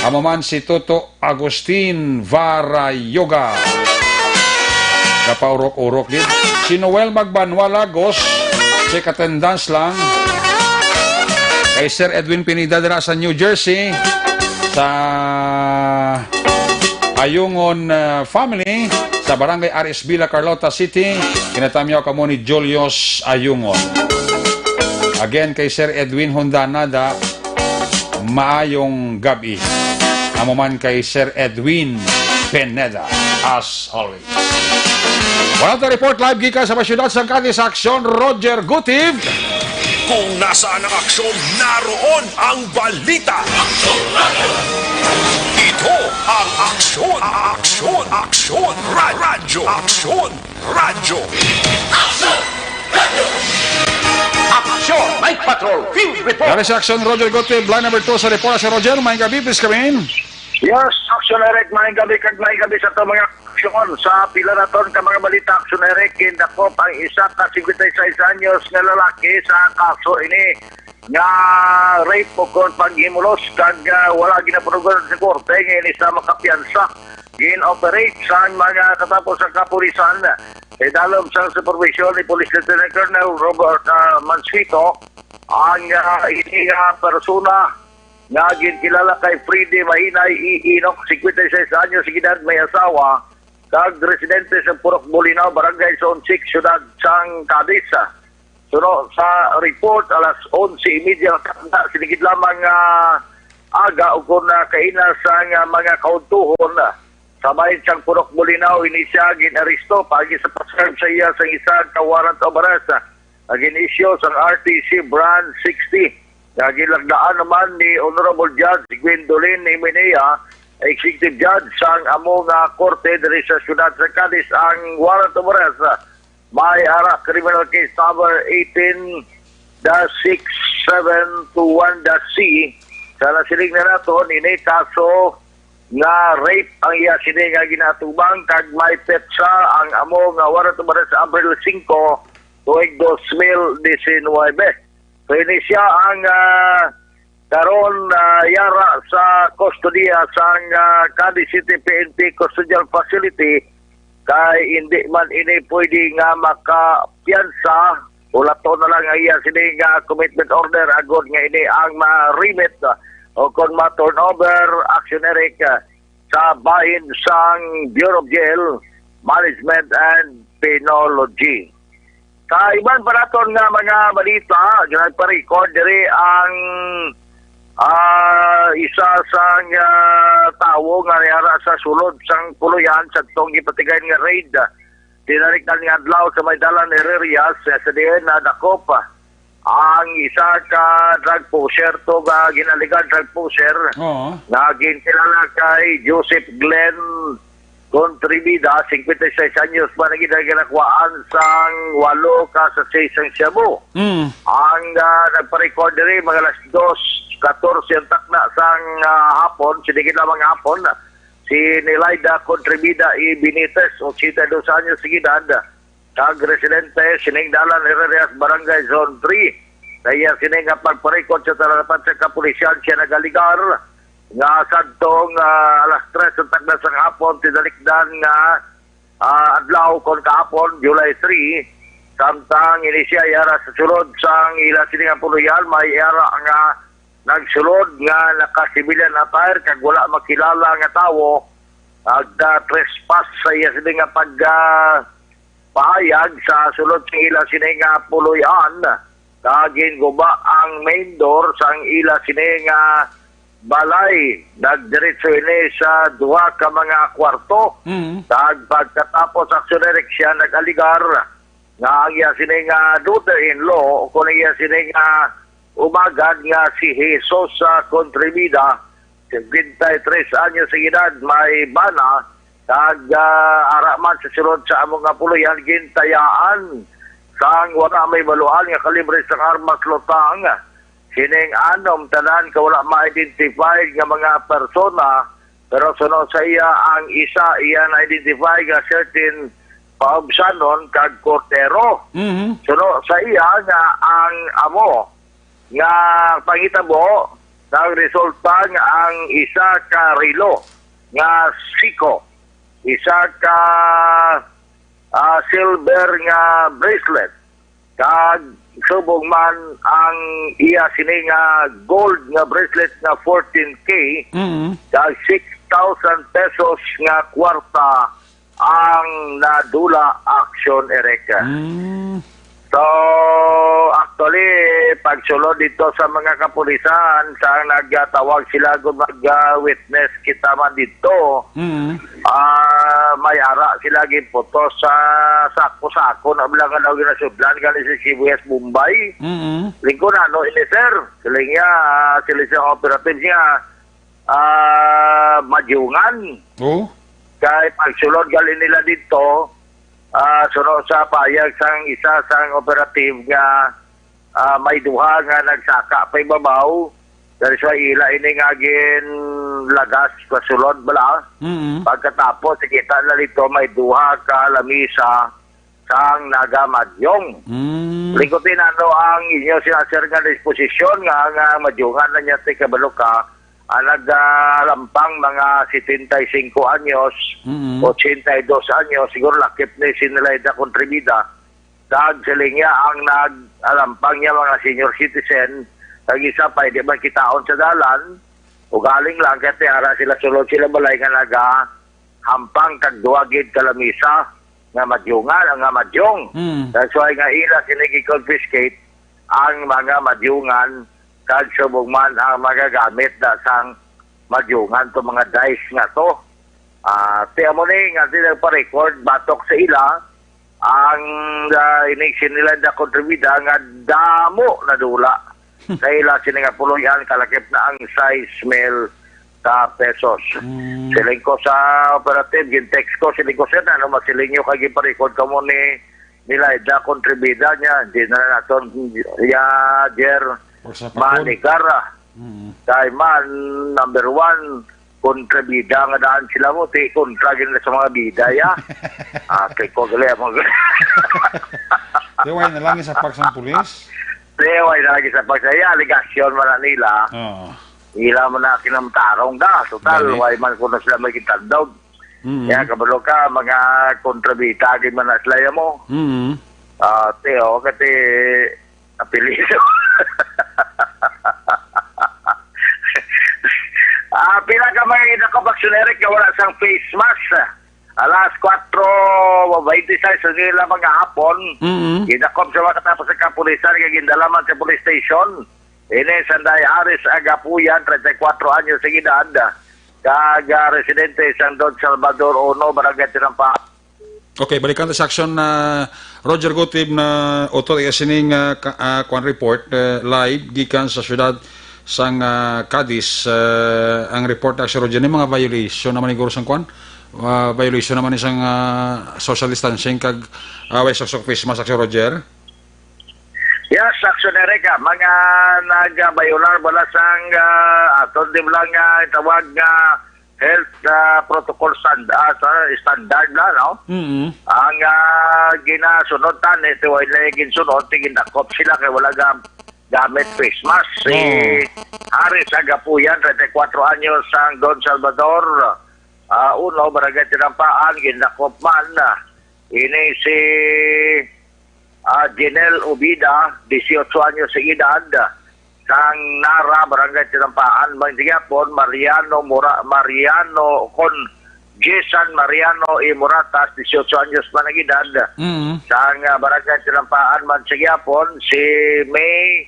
Amaman si Toto Agustin Varayoga, kapaurok-urok din. Si Noel Magbanwa Lagos, si katendans lang. Kay Sir Edwin Pinida dira sa New Jersey, sa Ayungon family, sa Barangay RSB La Carlota City, kinatamyaw kamo ni Julius Ayungon. Again kay Sir Edwin Hondanada, maayong gabi. Amo man kay Sir Edwin Pineda, as always. Wala na report live gika sa masyudad sa Cadiz Aksyon, Roger Gutiv. Kung nasaan ang aksyon, naroon ang balita. Ito ang aksyon, aksyon, aksyon, radyo, aksyon, radyo. Aksyon, Night Patrol, Field Report. Cadiz Aksyon, Roger Gutiv. Line number 2 sa report si Roger. May gabi, please come in. Yes, Action Eric, may gabi sa ito mga aksyon. Sa pila na ton ka mga balita, Action Eric, kindakop ang isa ka 56 anyos na lalaki sa kaso ini nga rape o kon paghimulos kag wala ginapunugan sa korte ngayon isa makapiyansa gin-operate sa mga katapos sa kapulisan. Dalom sa supervision ni Police Lieutenant Colonel Robert Mansito ang ini nga persona nga ginkilala kay Freddy Mahinay Iinok, 56 anyos, edad, may asawa, kag residente sa Purok Bolinao, Barangay Zone 6, Siyudad sang Cadiz. Suno sa report, alas 11:30 na sinigid lamang aga o kung kaina sa mga kauntuhon sa bayan sang Purok Bolinao, ini siya ginaristo pagi sa paserve sa iya sa isang kawarant o baras. Gin-issue sa RTC Brand 60. Gilagdaan naman ni Honorable Judge Gwendolyn Himenea, Executive Judge sang among korte diri sa siyudad sa Cadiz ang warrant of arrest. May ara criminal case number 18-6721-C. Sa nasiling na nato, ini kaso nga rape ang iya sini nga ginatubang kag may petsa ang among warrant of arrest sa Abril 5, tuig 2019. So ini siya ang karon yara sa kustodiya sa Cadiz City PNP Custodial Facility kay hindi man ini pwede nga makapiyansa wala to na lang iya sini nga commitment order agod nga ini ang ma-remit o kung ma-turnover action Eric sa bahin sang Bureau of Jail Management and Penology. Sa iban pa naton nga mga balita, nagpa-record diri ang isa sang tawo nga niyara sa sulod sang puluyan sa tong ipatigayan nga raid. Dinarik na nga adlaw sa may dalan Herrerias sa diyan na dakop ang isa ka drug pusher to ga ginaligan drug pusher na ginkilala kay Joseph Glenn Contribida, 56 anyos ba na ginaganakwaan sang 8 ka sa 6 sang Cebu. Ang nagpa-record rin mga alas 2:14 ang takna sang hapon, sinigit lamang hapon, si Nelaida Contribida y Benitez, 82 anyos sa edad, kag residente, siningdalan Herrerias, Barangay Zone 3. Kaya sining pagpa-record sa tarapan sa kapulisyan siya nagaligar nga sadtong alas 3 sa tagna sa hapon tinalikdan nga adlaw kon kahapon July 3 samtang ini siya yara sa sulod sang ila sining puluyan may yara nga nagsulod nga nakasibilan attire kag wala makilala nga tawo agda trespass sa iya sining pahayag sa sulod sang ila sining puluyan kagin guba ang main door sang ila sining balay, nagdiretso ini sa duha ka mga kwarto. Pagkatapos aksyon Eric siya nag-aligar nga ang iya sining daughter-in-law kung iya sining umagad nga si Jesus Contribida, 23 anyos sa edad, may bana, araman sa sulod sa among puluyan, gintayaan sang wala may baluan nga kalibre sang armas lutang. Sining anom tanan ka wala ma-identify nga mga persona pero sunod sa iya ang isa iya na-identify nga certain paubsanon kag kortero. Sunod sa iya nga ang amo nga pangitabo nagresulta nga ang isa ka relo nga siko, isa ka silver nga bracelet kag subong man ang iya sini nga gold nga bracelet nga 14K kag 6,000 pesos nga kwarta ang nadula action Ereka. So actually pagsulod dito sa mga kapulisan sa nagtawag sila kung mag-witness kita man dito. May ara sila giputos sa sako-sako na bilang daw ginasudlan galing sa CBS Mumbai. Lingko na no ini sir. Sila niya sila operative niya madyungan. Kay pagsulod galing nila dito sunod sa payag sang isa sang operative nga may duha nga nagsaka pa ibabaw dahil sa ila ini nga gin lagas pasulod bala. Pagkatapos kita na dito may duha ka lamisa sang nagamadyong. Lingkutin ano ang inyo sinasir nga disposisyon nga madyungan na niya ti kabalo ka naglampang mga 75 anyos, 82 anyos, siguro lakip ni Sinalaida Contribida. Dahil sila niya ang naglampang niya mga senior citizen, nag-isa pa, hindi man kitaon sa dalan, o galing lang, kaya ara sila sulod sila balay nga hampang kagduagid kalamisa, nga madyungan, nga madyong. That's why nga ila sinigi-confiscate ang mga madyungan kag subong man ang magagamit na sang madyungan to mga dice nga to. Tiya mo ni nga sila pa-record batok sa ila ang inixin nila na kontribida nga damo na dula. Sa ila sila nga puluyan kalakip na ang 6,000 ka pesos. Siling ko sa operative, gin-text ko, siling ko sir, ano masiling nyo kagi pa-record ka mo ni nila da kontribida niya. Hindi na naton Jer Manikara. Kay man, number 1, kontrabida nga daan sila mo, kontragin na sa mga bida, ya. Kay ko gali mo. Deway na lang sa pagsang pulis? Deway na lang sa pagsang, aligasyon man na nila. Ila mo na kinamtarong da. Total, way man kung na sila may kitandog. Kaya kabalo ka, mga kontrabida, agin man na sila mo. Teo, kati apelido. Pinakamay na kabaksyoneric na wala sang face mask. Alas 4:26 sa nila mga hapon. Ginakom sa mga katapos sa kapulisan gindalaman sa police station. Ini Sanday Aris Agapuyan, 34 anyos sa gidad. Kaga residente sang Don Salvador 1, Barangay Tinampa. Okay, balikan sa action na Roger Gutib na authority sining kwan report live gikan sa syudad sang Cadiz. Ang report na si Roger ni mga violation naman iguro sang kwan. Violation naman isang social distancing kag ways of face mask si Roger. Yes, action Erika, mga nag-violar bala sang aton di lang tawag health protocol standard na, no? Ang ginasunod tan ito ay ginsunod, ginakop sila kay wala gamit face mask. Si Haris Agapuyan, 34 anyos sang Don Salvador, uno, Barangay Tinampaan, ginakop man. Ini si Janelle Ubida, 18 anyos sa edad, sang Nara, Barangay Tinampaan, Mantigapon, Mariano con Jason Mariano E. Moratas, 18 anyos pa ng edad. Sang Barangay Tinampaan, Mantigapon, si May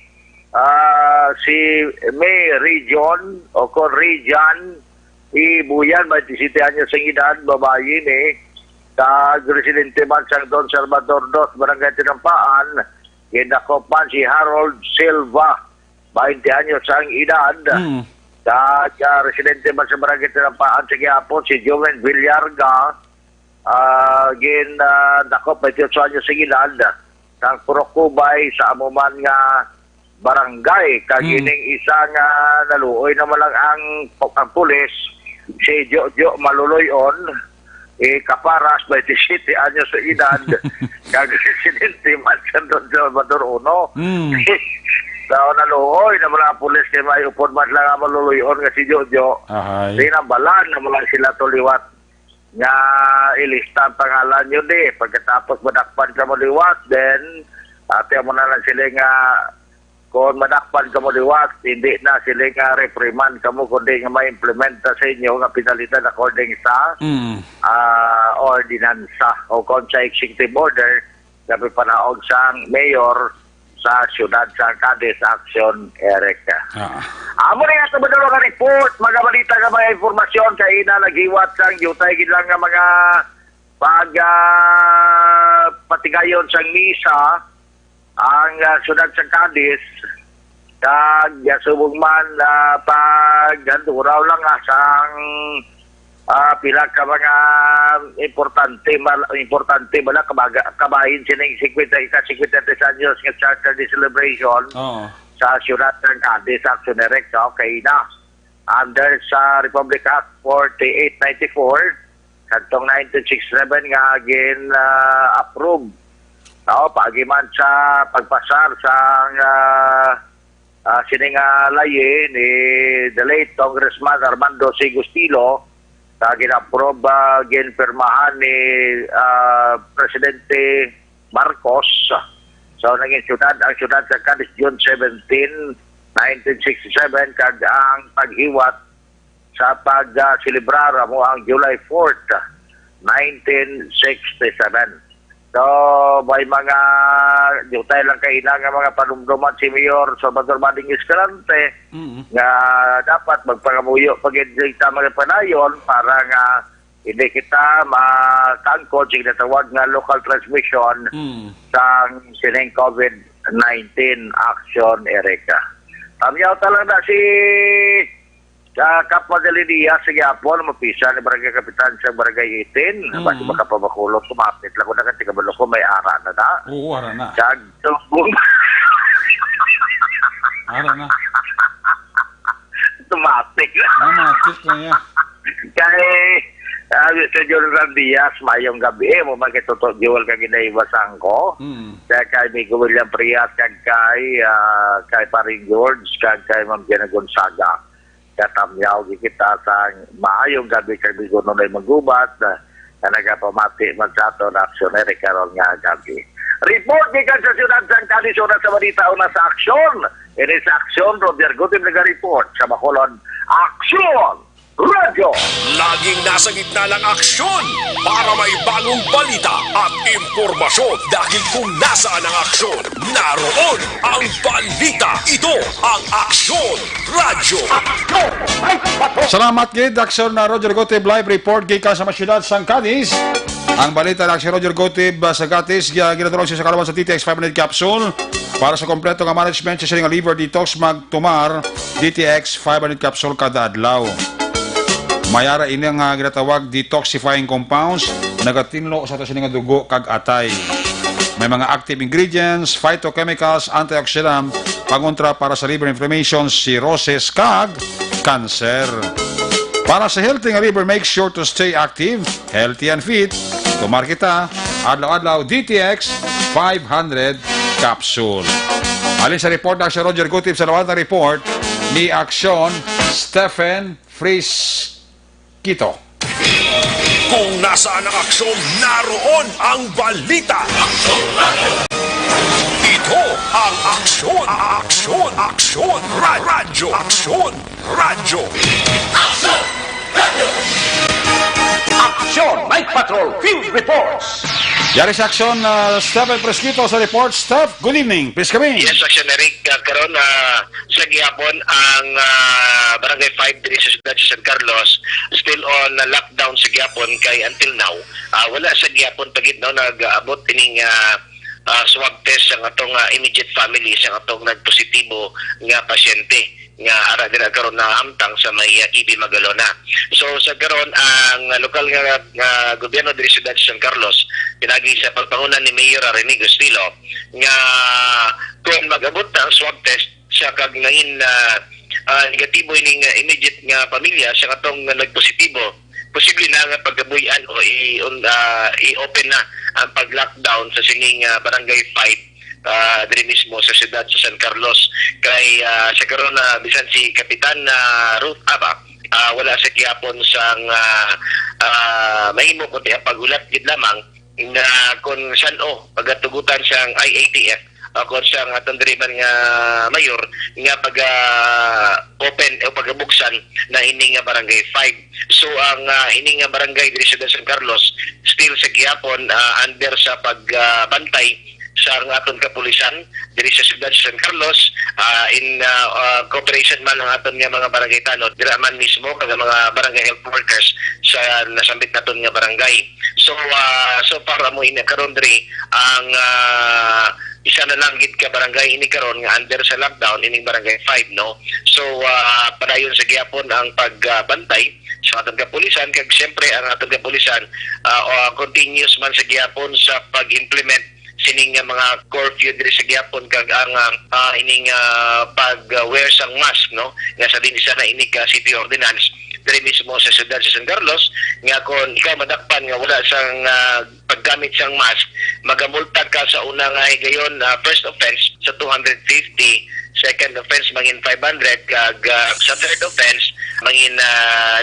Region o con Region Ibuyan, 27 anyos ang edad, babae ni residente man sang Don Salvador 2, Barangay Tinampaan, ginakopan si Harold Silva, 20 anyos ang edad. Residente man sa Barangay Tinampaan sa Quiapo, si Joven Villarga, ginakop 28 anyos ang edad. Sang Purokubay sa amuman nga barangay, kagining isa nga naluoy naman lang ang pulis, si Jojo Maluloyon, Kaparas, 27 anyos sa edad, kag-residente man sa Don Salvador 1. So, naluoy na mga pulis kay may upod man lang ang Maluloyon nga si Jojo. Dinabalan na lang sila tuliwat nga ilista ang pangalan nyo di. Pagkatapos madakpan ka mo liwat, then ate mo na lang sila nga kung madakpan ka mo liwat, hindi na sila nga reprimand ka mo kundi nga ma-implementa sa inyo nga pinalitan according sa ordinansa o kung sa executive order sabi panaog sang mayor sa siyudad sa Cadiz Action, Eric. Ah. Amo rin ito ba nga report, mga balita nga mga informasyon kay ina nagiwat sang yutay gilang nga mga patigayon sang misa ang siyudad sa Cadiz kag subong man pag-anduraw lang sang pila ka mga importante bala kabahin sining 50 anyos nga Saturday celebration sa siyudad ng Cadiz Action Direct okay na under sa Republic Act 4894 kadtong 1967 nga again approved pagiman sa pagpasar sa sining laye ni the late Congressman Armando C. Gustilo na gina-approve ginpirmahan ni Presidente Marcos. So naging ang siyudad sa Cadiz June 17, 1967 kag ang paghiwat sa pag-celebrar mo ang July 4th, 1967. So may mga yutay lang kailangan mga panumduman si Mayor Salvador Bading Escalante nga dapat magpangamuyo pag-edita mga panayon para nga hindi kita makangkot sa tinatawag nga local transmission sa sining COVID-19 action, Erika. Tamyaw talaga si Kapwa Delidia sa Yapon, mapisa ni Barangay Kapitan sa Barangay 18. Basi makapabakulong, kumapit lang ko na kasi kabalo ko may ara na na. Oo, ara na. Kag tumbong. Ara na. Tumatik na. Tumatik na yan. Kaya sa Jordan Diaz, mayong gabi, mo magkitutok Joel kag inaiwasan ko. Kaya kay Miguel William Prias, kag kay Paring George, kag kay Ma'am Jenna Gonzaga. Katamyaw kita sa maayong gabi kag Bigono na magubat na nagapamati man sa ato na aksyoner karon nga gabi. Report gikan sa siyudad sang Cadiz una sa balita una sa aksyon. Ini sa aksyon, Roger Gutim nag-report sa Bacolod. Aksyon! Radyo! Laging nasa gitna ng aksyon para may bagong balita at impormasyon. Dahil kung nasaan ang aksyon, naroon ang balita. Ito ang Aksyon Radyo. Salamat gid Aksyon na Roger Gotib live report gikan sa masyudad sang Cadiz. Ang balita ng Aksyon Roger Gotib sa Cadiz ginadurog siya sa kalawan sa TTX 500 capsule para sa kompleto nga management sa sining liver detox magtumar DTX 500 capsule kada adlaw. Mayara ini nga ginatawag detoxifying compounds nagatinlo sa sining dugo kag atay. May mga active ingredients, phytochemicals, antioxidant, pangontra para sa liver inflammation, cirrhosis kag cancer. Para sa healthy nga liver, make sure to stay active, healthy and fit. Tumar kita, adlaw-adlaw DTX 500 capsule. Alin sa report na si Roger Gutib sa lawat na report ni Aksyon Stephen Friskito. Kung nasaan ang aksyon, naroon ang balita. Ito ang Aksyon, Aksyon, Aksyon, Radyo, Aksyon, Radyo. Aksyon, Night Patrol Field Reports. Yari sa Aksyon, Stephen Friskito sa report. Steph, good evening. Please come in. Yes, Aksyon Eric. Karon sa gihapon ang Barangay 5 diri sa siyudad sa San Carlos still on lockdown sa gihapon kay until now wala sa gihapon pagit now nag-abot ining swab test ang atong immediate family sa atong nagpositibo nga pasyente nga ara dira karon na amtang sa may EB Magalona. So sa karon ang lokal nga gobyerno diri sa siyudad sa San Carlos pinagi sa pagpangunan ni Mayor Rene Gustilo nga kung mag-abot ang swab test siya kag ngayon negatibo ining immediate nga pamilya siya katong nagpositibo posible na nga paggabuyan o i-open na ang pag-lockdown sa sining Barangay 5 diri mismo sa siyudad sa San Carlos kay sa karon bisan si Kapitan Ruth Aba wala sa gihapon sang mahimo kundi ang pagulat gid lamang nga kung saan pagatugutan siyang IATF kung siyang atong diriman nga mayor nga pag-open o pag-buksan na ini nga Barangay 5. So ang ini nga barangay diri sa San Carlos still sa gihapon under sa pagbantay sa aton kapulisan diri sa siyudad sa San Carlos in cooperation man ang aton nga mga barangay tanod dira man mismo kag mga barangay health workers sa nasambit naton nga barangay. So para mo karon diri ang isa na lang gid ka barangay ini karon nga under sa lockdown ining barangay 5 no. So padayon sa gyapon ang pagbantay sa atong kapulisan kag siyempre ang atong kapulisan continuous man sa gyapon sa pag-implement sining mga curfew diri sa gyapon kag ang ining pag-wear sang mask no nga sa din isa na ini ka city ordinance diri mismo sa siyudad sa San Carlos nga kung ikaw madakpan nga wala sang paggamit sang mask magamulta ka sa una nga gayon first offense sa 250, second offense mangin 500 kag sa third offense mangin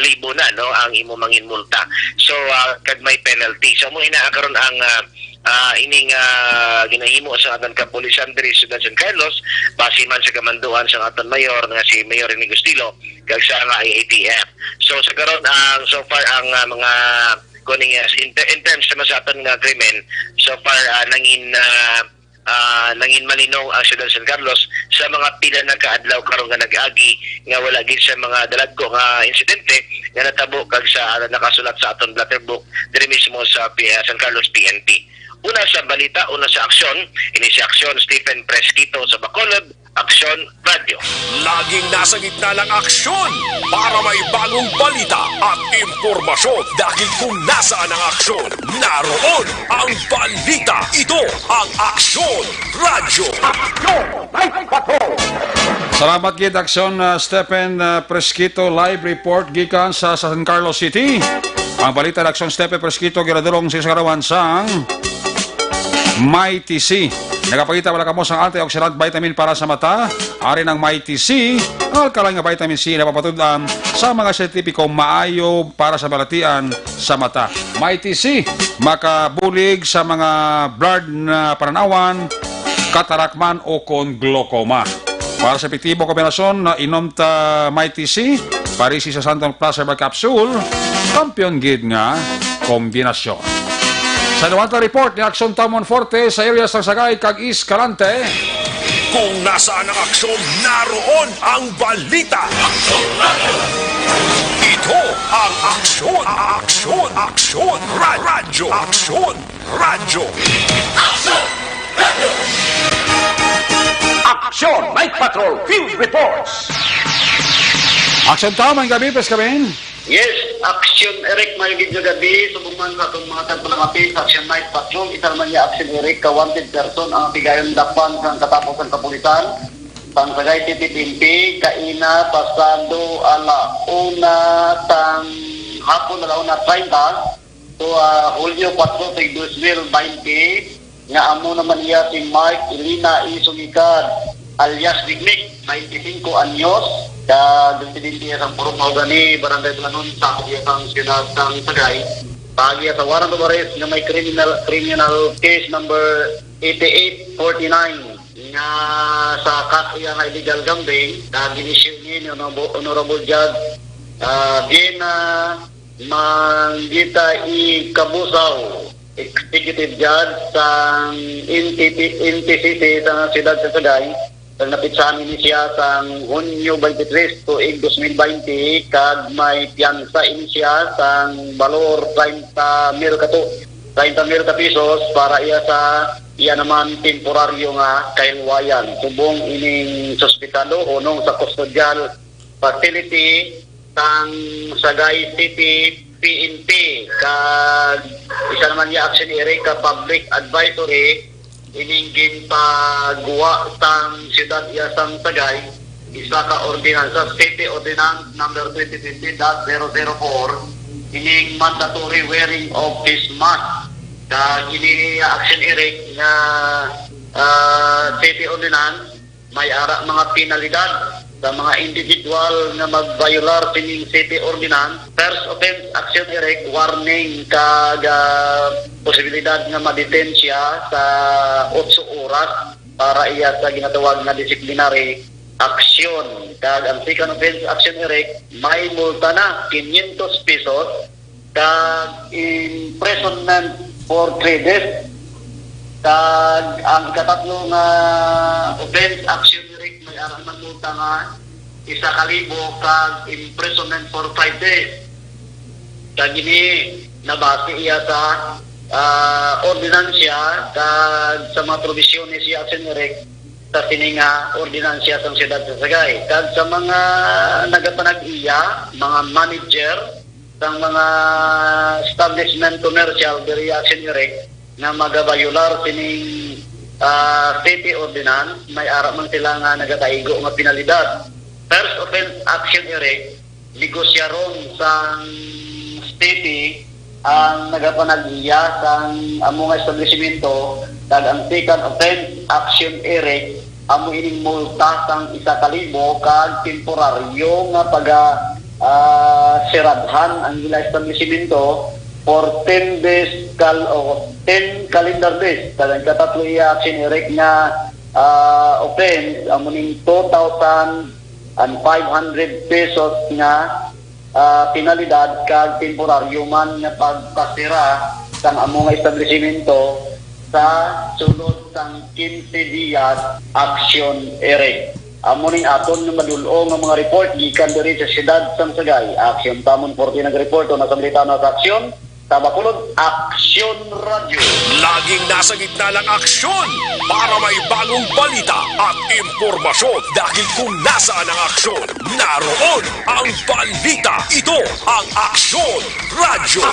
1,000 na no ang imo mangin multa. So kag may penalty. So mo karon ang ining ginahimo sa aton kapulisan diri sa San Carlos base man sa kamanduan sa aton mayor nga si Mayor Inigo Estilo kag sa ATF. So sa karon so far ang mga kuning in terms sa aton nga krimen so far nangin malinong ang siyudad San Carlos sa mga pila na kaadlaw karon nga nag-agi nga wala gid sa mga dalagko nga insidente nga natabo kag sa nakasulat sa aton letterbook diri mismo sa San Carlos PNP. Una sa balita, una sa aksyon, ini si Aksyon Stephen Presquito sa Bacolod, Aksyon Radio. Laging nasa gitna ng aksyon para may bagong balita at impormasyon. Dahil kung nasaan ang aksyon, naroon ang balita. Ito ang Aksyon Radio. Salamat gid Aksyon Stephen Presquito live report gikan sa San Carlos City. Ang balita ng Aksyon Stephen Presquito giradulong sa karawan sang Mighty C. Nagapakita wala kamo sang antioxidant vitamin para sa mata. Ari ng Mighty C, ang alkaline nga vitamin C na papatudan sa mga siyentipiko maayo para sa balatian sa mata. Mighty C, makabulig sa mga blurred na pananawan, katarakman o kon glaucoma. Para sa epektibo kombinasyon na inom ta Mighty C, parisi sa Santon Plus Herbal Capsule, kampiyon gid nga kombinasyon. Sa Nuwanta Report ni Aksyon Tamon Forte sa area ng Sagay kag Escalante. Kung nasaan ang aksyon, naroon ang balita. Ito ang Aksyon, Aksyon, Aksyon Radio. Aksyon Radio. Aksyon Night Patrol Field Reports. Aksyon Tamon gabi pes kami. Yes, Action Eric Mayugid nga gabi, subukan sa itong mga tagpalangapis, Action Night Patrol, itarman niya Action Eric, ka-wanted person ang bigayon dapan ng katapos ng kapulisan, pangsagay titipimpi, kaina, pasado, alauna, tang hapon, alauna 30, so Hulyo 4, 2020, nga amo naman niya si Mike Elina Isumikad, alias Dignik, 95 anyos, presidente sa Purong Mahogany, Barangay Planon, sa Kudiyasang Siyudad ng Sagay. Pagi sa warrant of arrest na may criminal case number 8849 nga sa kakaya nga illegal gambling na ginisyon ni Honorable Judge Gina Manggita I. Kabusaw, Executive Judge sa NTCC sa Siyudad sa Sagay. Napitsahan ini siya sa Hunyo 23 tuig 2020 kag may piyansa ini siya sa balor 30 mil pesos para iya naman temporaryo nga kailwayan. Subong ining sospitado unong sa custodial facility sang Sagay City PNP kag isa naman niya Action Area Public Advisory ininggin pagguwa sang siyudad Yasang Sagay, isa ka ordinansa, City Ordinance number 2020.004, ining mandatory wearing of face mask. Ini Action Eric na City Ordinance, may ara mga penalidad sa mga individual na mag-violar sining City Ordinance. First offense, Action Eric, warning kag posibilidad nga ma-detain siya sa 8 oras para iya sa ginatawag na disciplinary action. Kag ang second offense, Action Eric, may multa na 500 pesos kag imprisonment for 3 days Kag ang ikatatlo nga offense action direct may aram ng multa nga 1,000 kag imprisonment for 5 days. Kag ini nabase iya sa ordinansya kag sa mga provisyones si action direct sa sininga ordinansya sa siyudad sa Sagay. Kag sa mga nagapanag-iya, mga manager sa mga establishment commercial diri action direct na magabayular sining city ordinance, may ara man sila nga nagataigo nga penalidad. First offense action direct, negosyaron sa city ang nagapanag-iya sa among establishmento. Kag ang second offense action direct, amo ining multa sang 1,000 kag temporaryo nga siradhan ang ila establishmento for 10 days 10 calendar days. Kag katatlo iya action direct nga offense amo ning 2,500 pesos nga penalidad kag temporaryo man nga pagpasira sang among establishmento sa sulod sang 15 días action direct. Amo ning aton nga madul-o nga mga report gikan diri sa siyudad sang Sagay. Action tamon 40 nag-report na samlita na sa aksyon. Tabakulod, Aksyon Radio. Laging nasa gitna ng aksyon para may bagong balita at impormasyon. Dahil kung nasaan ang aksyon, naroon ang balita. Ito ang Aksyon Radio.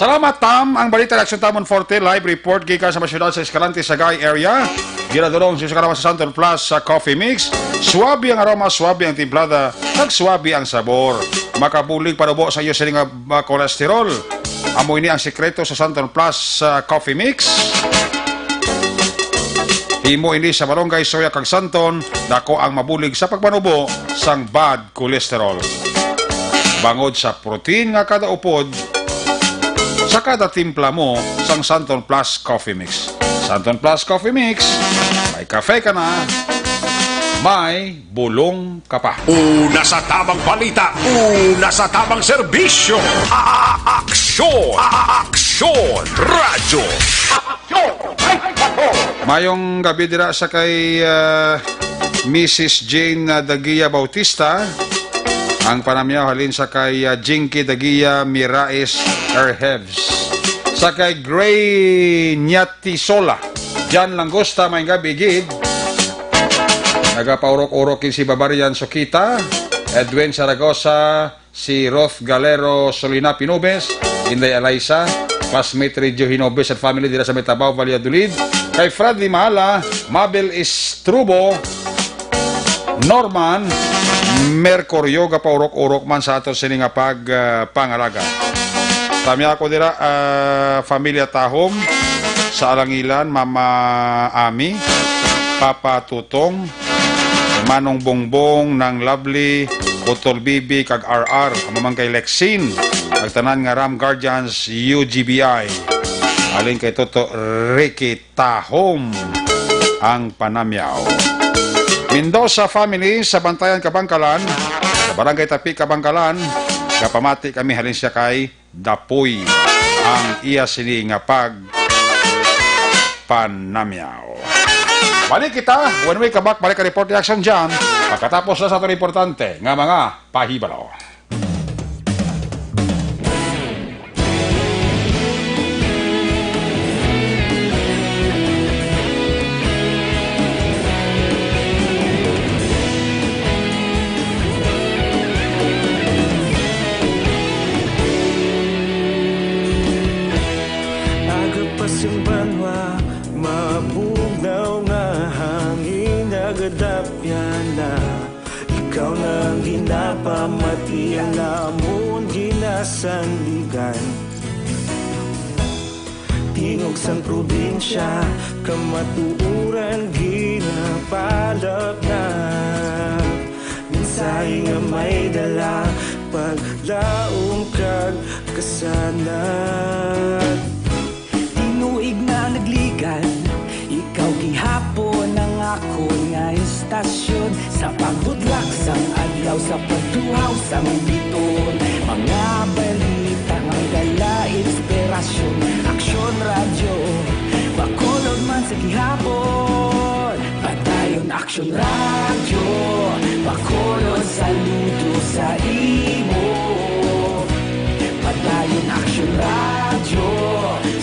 Salamat, Tam. Ang balita ng Aksyon Tamon 40 live report gikan sa masyudad sa Escalante, Sagay area. Giradulong sa karawan sa Santon Plus sa coffee mix. Suwabe ang aroma, suwabe ang timplada, nagsuwabe ang sabor. Makabulig panubo sa iyo sa nga cholesterol. Amo ini ang sekreto sa Santon Plus coffee mix. Himo ini sa malunggay, soya kag santon, dako ang mabulig sa pagpanubo sang bad cholesterol. Bangod sa protein nga kada upod sa kada timpla mo sang Santon Plus coffee mix. Santon Plus coffee mix, may kafe ka na, may bulong ka pa. Una sa tamang balita, una sa tamang serbisyo. Aksyon! Aksyon! Radyo! Mayong gabi dira sa kay Mrs. Jane Dagia Bautista. Ang panamyaw halin sa kay Jinky Dagia Miraes Erhebs. Sa kay Gray Nyatisola Jan Langosta, may gabi gid. Nagapaurok-urokin si Babarian Sokita, Edwin Saragosa, si Roth Galero Solina Pinubes, Inday Alaysa, classmate Radio Hinobes at family dira sa Metabaw, Valladolid, kay Fradley Mahala, Mabel Istrubo, Norman Mercurio, gapaurok-urok man sa ato sininga pangalaga. Tamya ko dira familia Tahom sa Alangilan, Mama Ami, Papa Tutong, Manong Bongbong ng Lovely, Utol Bibi kag RR, amamang kay Lexin, agtanan nga Ram Guardians UGBI. Aling kay Toto Ricky Tahom ang panamyaw. Mendoza family sa Bantayan Kabangkalan, sa Barangay Tapi Kabangkalan, kapamati kami halin siya kay Dapoy ang iya sini nga pag panamyaw. Balik kita, when we come back, balik ka report reaction dyan, pagkatapos na sa ito importante nga mga pahibalo. Agapasimbangwa, mabugnaw nga hangin nagadapyan na. Ikaw nang ginapamati ang namon ginasandigan. Tingog sang probinsya, kamatuuran ginapalap na. Minsay nga may dala, paglaong kag kasanat. Tinuig na nagligan, ikaw gihapon ang ako nga istasyon. Sa pagbudlak sang adlaw, sa pagtuhaw sang biton. Mga balita ang dala inspirasyon. Aksyon Radio, Bacolod man sa gihapon, padayon aksyon radyo. Bacolod saludo sa imo, padayon aksyon radyo.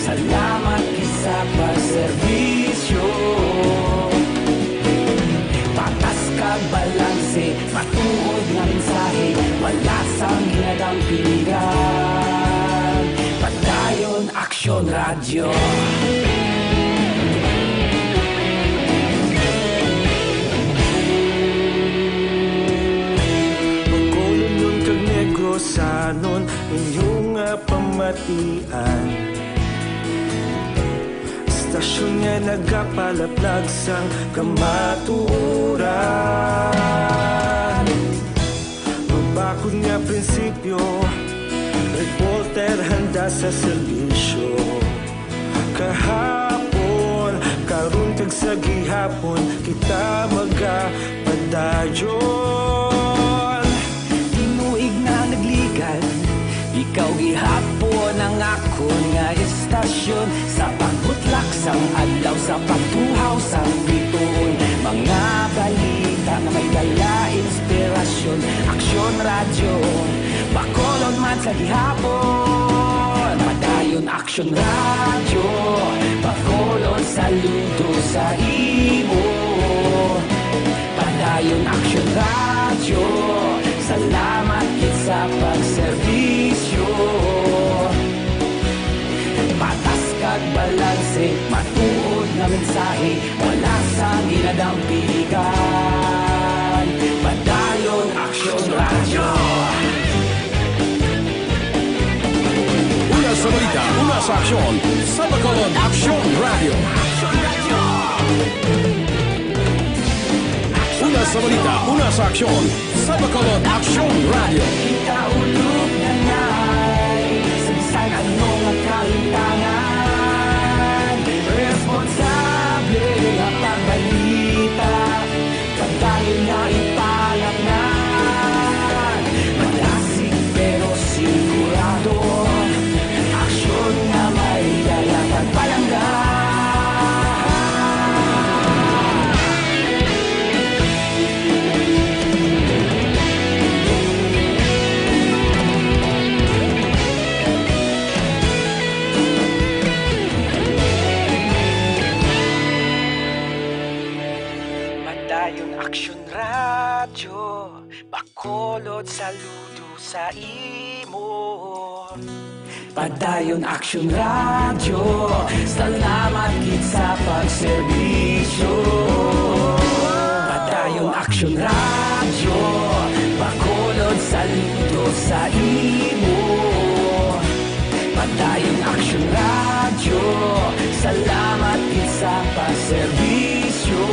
Salamat isa pa serbisyo. Patas kag balanse, matuod nga mensahe, wala sang hinadang pilihan. Padayon aksyon radyo. Bacolod nun kag Negrosanon, inyong pamatian. Stasyon nga nagapalaplag sang kamatuoran. Magbakod nga prinsipyo, reporter handa sa serbisyo. Kahapon, karon kag sa gihapon, kita magapadayon. Tinuig na nagligan, ikaw gihapon ang akon nga istasyon. Sa pagbutlak sang adlaw, sa pagtuhaw sang bituon, mga balita nga may dala inspirasyon. Aksyon radyo, Bacolod man sa gihapon, padayon aksyon radyo. Bacolod saludo sa imo, padayon aksyon radyo. Salamat kit sa pagserbisyo. Patas kag balanse, matuod nga mensahe, wala sang hinadang pilihan. Padayon aksyon radyo. Una sa balita, una sa aksyon, sa Bacolod Aksyon Radio. Una sa balita, una sa aksyon, sa Bacolod Aksyon Radio. Kita ulog na ngay, sa bisan anong kalintangan. Responsable nga pagbalita, pagdayon nga ipalaknan. Malasig pero sigurado, aksyon nga may dala pagpalanggan. Padayon aksyon radyo, Bacolod saludo sa imo. Padayon aksyon radyo, salamat kit sa pagserbisyo. Padayon aksyon radyo, Bacolod saludo sa imo. Padayon aksyon radyo, salamat kit sa pagserbisyo.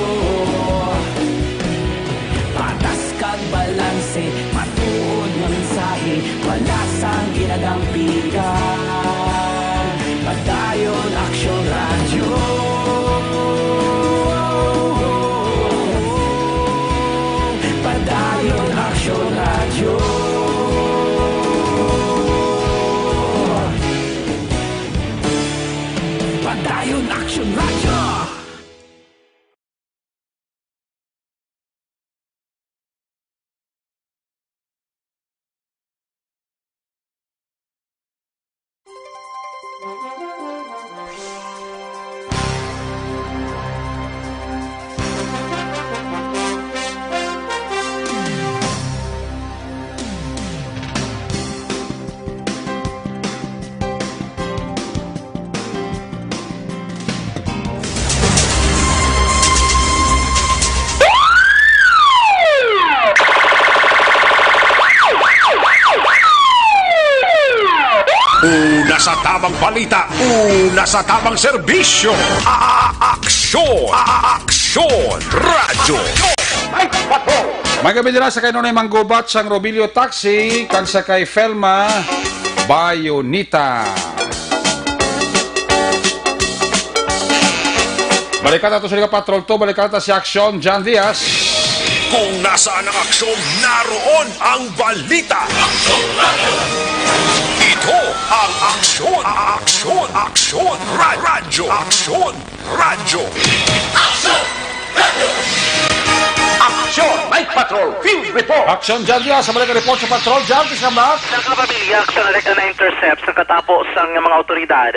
Patas kag balanse, matuod nga mensahe, wala sang ginadang pilihan. Padayon aksyon radyo. Padayon aksyon radyo. Padayon aksyon radyo. Una sa tamang balita, una sa tamang serbisyo. Aksyon! Aksyon! Radyo! May gabi nila sa kay Nonay Manggubat sang Robilio Taxi, kag sa kay Felma Bayonita. Balikan nato sa Liga Patrol 2, balikan nato si Aksyon John Diaz. Kung nasaan ang aksyon, naroon ang balita. Ito Ito ang Aksyon, Aksyon, Aksyon, Radyo, Aksyon, Radyo. Aksyon! Night Patrol! Field Report! Action dyan diya sa balik report sa patrol. Dyan, kasama. Nakapamilya, aksyon na na-intercept sa katapos ng mga otoridad.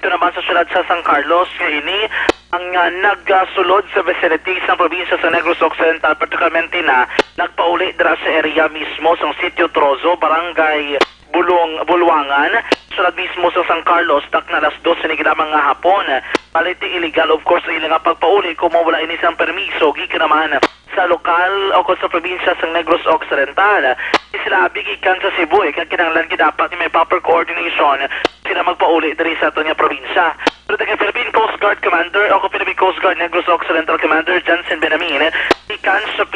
Ito naman sa syudad sa San Carlos, ngayon ang nagsulod sa vicinities ng probinsya sa Negros Occidental, particularmente na nagpauli dira sa area mismo sa Sitio Trozo, Barangay Bulwangan, syudad mismo sa San Carlos, tak na alas 12 ni mga hapon. Paliti illegal, of course, na ilang pagpauli kung mawala inisang permiso, gikan naman sa lokal o sa probinsya sa Negros Occidental. Sila bigikan sa Cebu, kaya kinanglan dapat may proper coordination sila magpauli diri sa ato niya probinsya. Pero taga Philippine Coast Guard Commander o Philippine Coast Guard Negros Occidental Commander Johnson Benamin, ikan sa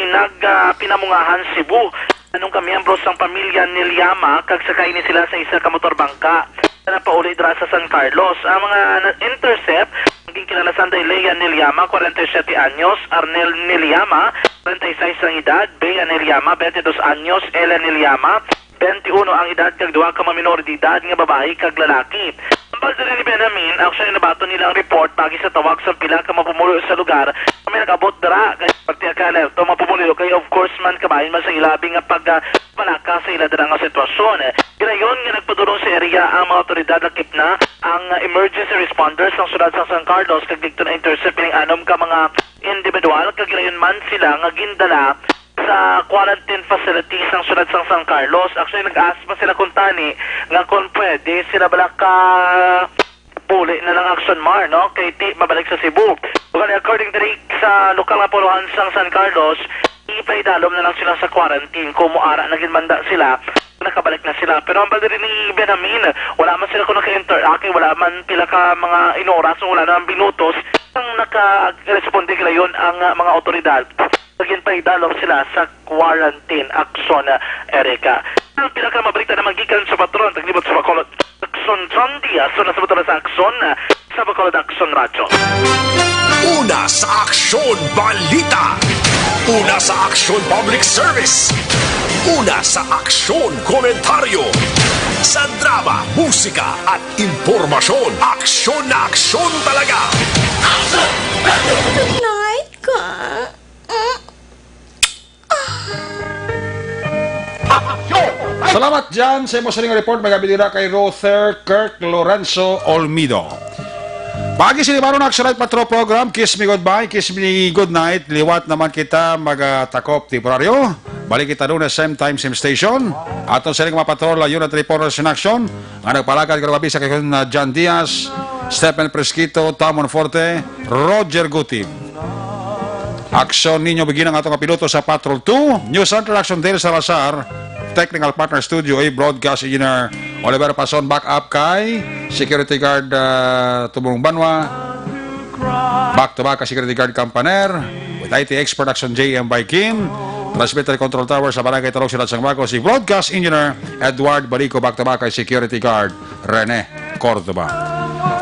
pinamungahan Cebu. Anong kamiyembros ng pamilya Nilyama, kagsakay ni sila sa isa ka motorbangka na pauli dira sa San Carlos. Ang mga intercept naging kinalasan day Lea Nilyama, 47 anyos, Arnel Nilyama, 36 ang edad, Bea Nilyama, 22 anyos, Ella Nilyama, 21 ang edad, kag duha ka minor de edad nga babae kag lalaki. Ang balda ni Benamin, actually nabato nilang report pagi sa tawag sa pila ka mapumulo sa lugar. Kami nag-abot dara kay party ka alerto mapumulo kay of course man kabahin man sa ilabing nga pagmalaka sa ila dara nga sitwasyon. Ginayon nga nagpadulong sa area ang mga otoridad lakip na ang emergency responders ng syudad sa San Carlos kag dito na intercept ning anom ka mga individual kag ginayon man sila nga gindala sa quarantine facilities ng syudad sa San Carlos. Actually, nag-ask pa sila kung tani nga kung pwede sila balak ka puli na lang action mar, no? Kay ti mabalik sa Cebu. Well, according to sa lokal na puluhan sa San Carlos, ipaidalom na lang sila sa quarantine. Kung muara naging manda sila, nakabalik na sila. Pero ang balda rin ni Benamin, wala man sila kung naka-interact, wala man pila ka mga inoras, wala naman binutos, ang naka-responde kila yun ang mga otoridad. Naging paidalom sila sa quarantine action, Erika. Ang pinakamabalita na magikan sa patron, taglibot sa Bacolod Action John Diaz, so nasa batala sa action sa Bacolod Action Radio. Una sa Aksyon Balita. Una sa Aksyon Public Service. Una sa Aksyon Komentaryo. Sa drama, musika at impormasyon. Aksyon na aksyon talaga. Good night, ka. Salamat dyan sa emosyoneng report. Magabidira kay Rother Kirk Lorenzo Olmido. Bagi sinibaro na Action Night Patrol Program, Kiss Me Goodbye, Kiss Me Good Night. Liwat naman kita magatakop temporaryo. Balik kita doon na same time, same station. Aton sa mga patrol, unit reporters in action. Ang nagpalakad ka sa kay John Diaz, Stephen Presquito, Tamon Forte, Roger Gutib. Aksyon ninyo bigyan ang atong piloto sa Patrol 2, News Center Action Dale Salazar, Technical Partner Studio A, Broadcast Engineer Oliver Pason, backup kay Security Guard Tumulong Banwa, back to back Security Guard Campaner, with IT Expert Action JM by Kim, Transmitter Control Tower sa Barangay Talog Silat Sangbaco, si Broadcast Engineer Edward Barico, back to back kay Security Guard Rene Cordoba.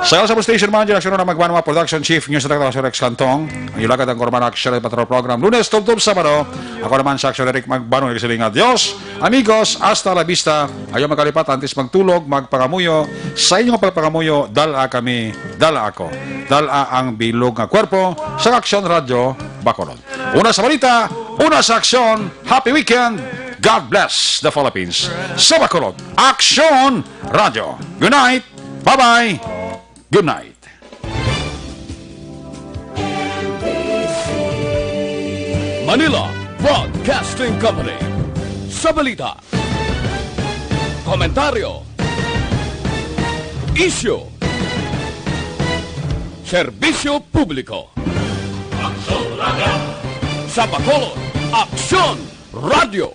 Sa Station Manager, Action na Magbanwa, Production Chief, News Director Sir Rex Cantong, ang ilagad ang Corman Action Patrol Program, Lunes, Tubtub, Sabado. Ako naman sa Action Eric Magbanwa, nagsaling adios, amigos, hasta la vista, ayaw magkalipat, antes magtulog, magpangamuyo, sa inyong pagpangamuyo, dala kami, dala ako, dala ang bilog ng kwerpo, sa Action Radio, Bacolod. Una sa balita, una sa Action, happy weekend, God bless the Philippines. Sa Bacolod, Action Radio. Good night, bye-bye. Good night. Manila Broadcasting Company. Sa balita, komentaryo, isyu, serbisyo publiko. Aksyon Radio. Sa Bacolod, Aksyon Radio.